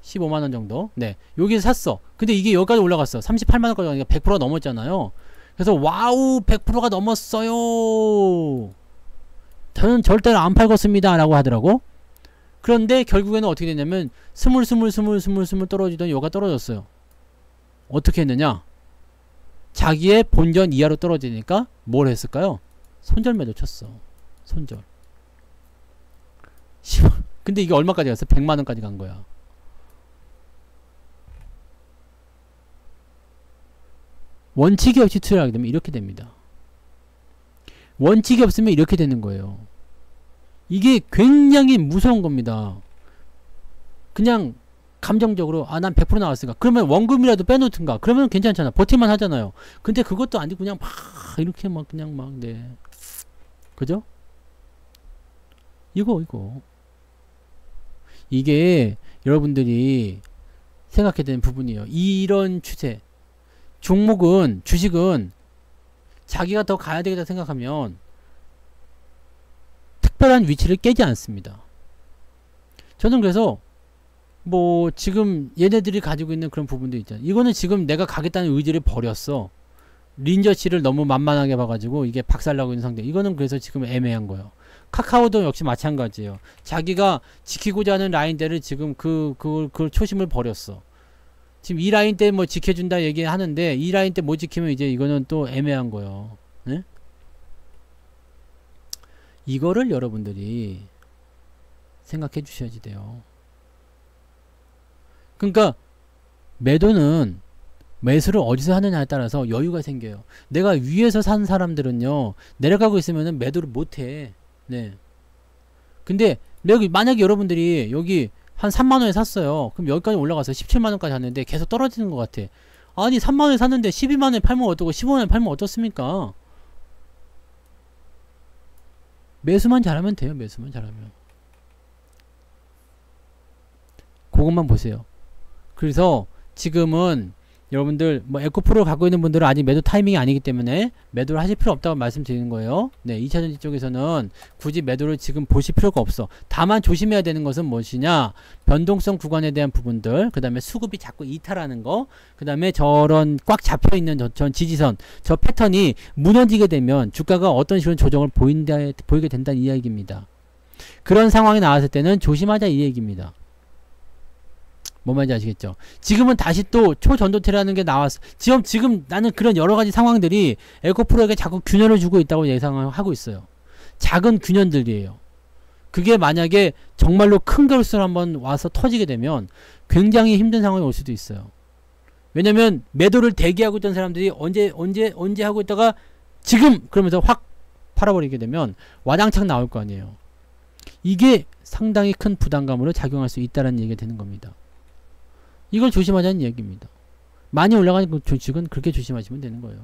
15만원 정도. 네, 여기서 샀어. 근데 이게 여기까지 올라갔어. 38만원까지 가니까 100%가 넘었잖아요. 그래서 와우, 100%가 넘었어요. 저는 절대로 안 팔겠습니다 라고 하더라고. 그런데 결국에는 어떻게 됐냐면 스물 떨어지던 여가 떨어졌어요. 어떻게 했느냐, 자기의 본전 이하로 떨어지니까 뭘 했을까요? 손절 매도 쳤어. 손절. 근데 이게 얼마까지 갔어? 100만원까지 간 거야. 원칙이 없이 투자를 하게 되면 이렇게 됩니다. 원칙이 없으면 이렇게 되는 거예요. 이게 굉장히 무서운 겁니다. 그냥 감정적으로 난 100% 나왔으니까 그러면 원금이라도 빼놓든가 그러면 괜찮잖아. 버틸만 하잖아요. 근데 그것도 아니고 그냥 막 이렇게 막 그냥 막 네. 그죠? 이게 여러분들이 생각해야 되는 부분이에요. 이런 추세. 종목은, 주식은 자기가 더 가야 되겠다 생각하면 특별한 위치를 깨지 않습니다. 저는 그래서 뭐 지금 얘네들이 가지고 있는 그런 부분도 있잖아요. 이거는 지금 내가 가겠다는 의지를 버렸어. 린저씨를 너무 만만하게 봐가지고 이게 박살나고 있는 상태. 이거는 그래서 지금 애매한 거예요. 카카오도 역시 마찬가지예요. 자기가 지키고자 하는 라인대를 지금 그 초심을 버렸어. 지금 이 라인 때 뭐 지켜준다 얘기하는데 이 라인 때 못 지키면 이제 이거는 또 애매한 거예요. 네? 이거를 여러분들이 생각해 주셔야지 돼요. 그러니까 매도는 매수를 어디서 하느냐에 따라서 여유가 생겨요. 내가 위에서 산 사람들은요, 내려가고 있으면은 매도를 못해. 네. 근데 만약에 여러분들이 여기 한 3만원에 샀어요. 그럼 여기까지 올라가서 17만원까지 갔는데 계속 떨어지는 것 같아. 아니 3만원에 샀는데 12만원에 팔면 어떠고 15만원에 팔면 어떻습니까? 매수만 잘하면 돼요. 매수만 잘하면. 그것만 보세요. 그래서 지금은 여러분들 뭐 에코프로를 갖고 있는 분들은 아직 매도 타이밍이 아니기 때문에 매도를 하실 필요 없다고 말씀드리는 거예요. 네, 2차전지 쪽에서는 굳이 매도를 지금 보실 필요가 없어. 다만 조심해야 되는 것은 무엇이냐, 변동성 구간에 대한 부분들, 그 다음에 수급이 자꾸 이탈하는 거, 그 다음에 저런 꽉 잡혀있는 전 지지선, 저 패턴이 무너지게 되면 주가가 어떤 식으로 조정을 보이게 된다는 이야기입니다. 그런 상황이 나왔을 때는 조심하자 이 얘기입니다. 뭔 말인지 아시겠죠? 지금은 다시 또 초전도태라는 게 나왔어. 지금 나는 그런 여러가지 상황들이 에코프로에게 자꾸 균열을 주고 있다고 예상을 하고 있어요. 작은 균열들이에요. 그게 만약에 정말로 큰 결수를 한번 와서 터지게 되면 굉장히 힘든 상황이 올 수도 있어요. 왜냐면 매도를 대기하고 있던 사람들이 언제 하고 있다가 지금 그러면서 확 팔아버리게 되면 와장창 나올 거 아니에요. 이게 상당히 큰 부담감으로 작용할 수 있다는 얘기가 되는 겁니다. 이걸 조심하자는 얘기입니다. 많이 올라가는 주식은 그렇게 조심하시면 되는 거예요.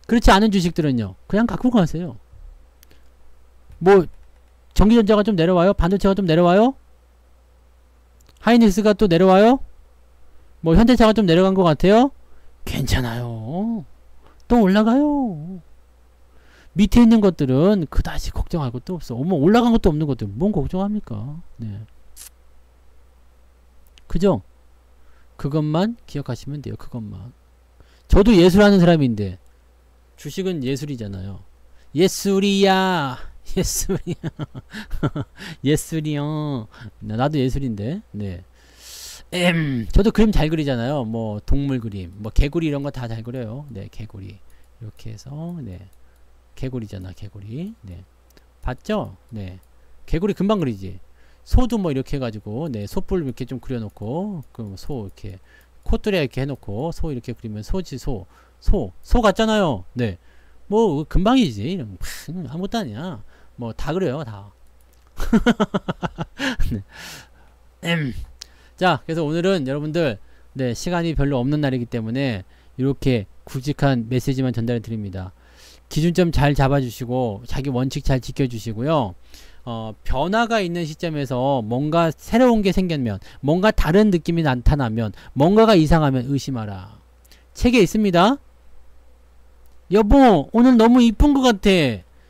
그렇지 않은 주식들은요, 그냥 갖고 가세요. 뭐 전기전자가 좀 내려와요? 반도체가 좀 내려와요? 하이닉스가 또 내려와요? 뭐 현대차가 좀 내려간 것 같아요? 괜찮아요. 또 올라가요. 밑에 있는 것들은 그다지 걱정할 것도 없어. 어머, 올라간 것도 없는 것들 뭔 걱정합니까? 네. 그죠? 그것만 기억하시면 돼요. 그것만. 저도 예술하는 사람인데 주식은 예술이잖아요. 예술이야. 예술이야. 예술이요. 나도 예술인데. 네. 저도 그림 잘 그리잖아요. 뭐 동물 그림, 뭐 개구리 이런 거 다 잘 그려요. 네, 개구리. 이렇게 해서 네. 개구리잖아, 개구리. 네. 봤죠? 네. 개구리 금방 그리지. 소도 뭐 이렇게 해가지고 네, 소뿔 이렇게 좀 그려놓고 그 소 이렇게 콧뚜레 이렇게 해놓고 소 이렇게 그리면 소지 소 같잖아요. 네, 뭐 금방이지. 아무것도 아니야. 뭐 다 그래요 다. 네. 자, 그래서 오늘은 여러분들 네, 시간이 별로 없는 날이기 때문에 이렇게 굵직한 메시지만 전달해 드립니다. 기준점 잘 잡아주시고 자기 원칙 잘 지켜주시고요. 변화가 있는 시점에서 뭔가 새로운 게 생겼면, 뭔가 다른 느낌이 나타나면, 뭔가가 이상하면 의심하라. 책에 있습니다. 여보, 오늘 너무 이쁜 것 같아.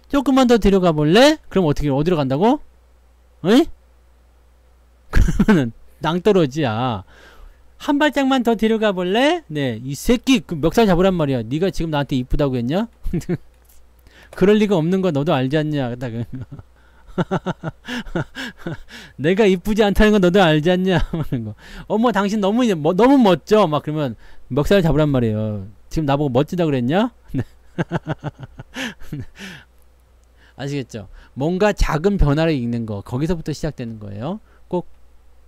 조금만 더 데려가 볼래? 그럼 어떻게, 어디로 간다고? 어이? 그러면은 낭떠러지야. 한 발짝만 더 데려가 볼래? 네, 이 새끼 그 멱살 잡으란 말이야. 네가 지금 나한테 이쁘다고 했냐? 그럴 리가 없는 거 너도 알지 않냐? 내가 이쁘지 않다는 거 너도 알지 않냐? 어머, 당신 너무 너무 멋져. 막 그러면 멱살 잡으란 말이에요. 지금 나보고 멋지다 그랬냐? 아시겠죠? 뭔가 작은 변화를 읽는 거, 거기서부터 시작되는 거예요. 꼭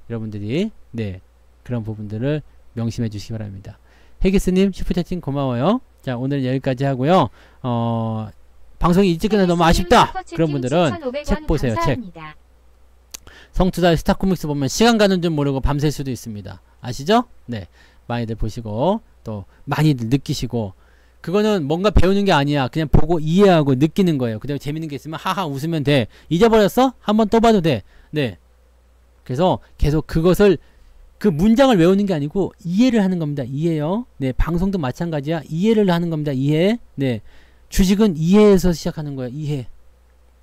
여러분들이 네, 그런 부분들을 명심해 주시기 바랍니다. 헤기스님 슈퍼채팅 고마워요. 자, 오늘 여기까지 하고요. 방송이 일찍 끝나 너무 아쉽다. 그런 분들은 책 보세요. 감사합니다. 책. 성투자의 스타코믹스 보면 시간 가는 줄 모르고 밤샐 수도 있습니다. 아시죠? 네, 많이들 보시고 또 많이들 느끼시고, 그거는 뭔가 배우는 게 아니야. 그냥 보고 이해하고 느끼는 거예요. 그다음에 재밌는 게 있으면 하하 웃으면 돼. 잊어버렸어? 한번 또 봐도 돼. 네. 그래서 계속 그것을, 그 문장을 외우는 게 아니고 이해를 하는 겁니다. 이해요. 네, 방송도 마찬가지야. 이해를 하는 겁니다. 이해. 네, 주식은 이해에서 시작하는 거예요. 이해.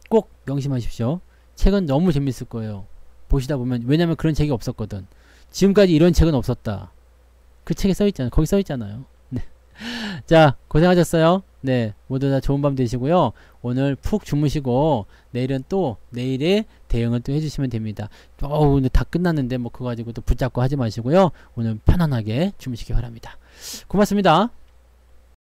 꼭 명심하십시오. 책은 너무 재밌을 거예요. 보시다 보면. 왜냐면 그런 책이 없었거든. 지금까지 이런 책은 없었다. 그 책에 써있잖아요. 거기 써있잖아요. 네. 자, 고생하셨어요. 네, 모두 다 좋은 밤 되시고요. 오늘 푹 주무시고 내일은 또 내일의 대응을 또 해주시면 됩니다. 근데 다 끝났는데 뭐 그거 가지고 또 붙잡고 하지 마시고요. 오늘 편안하게 주무시기 바랍니다. 고맙습니다.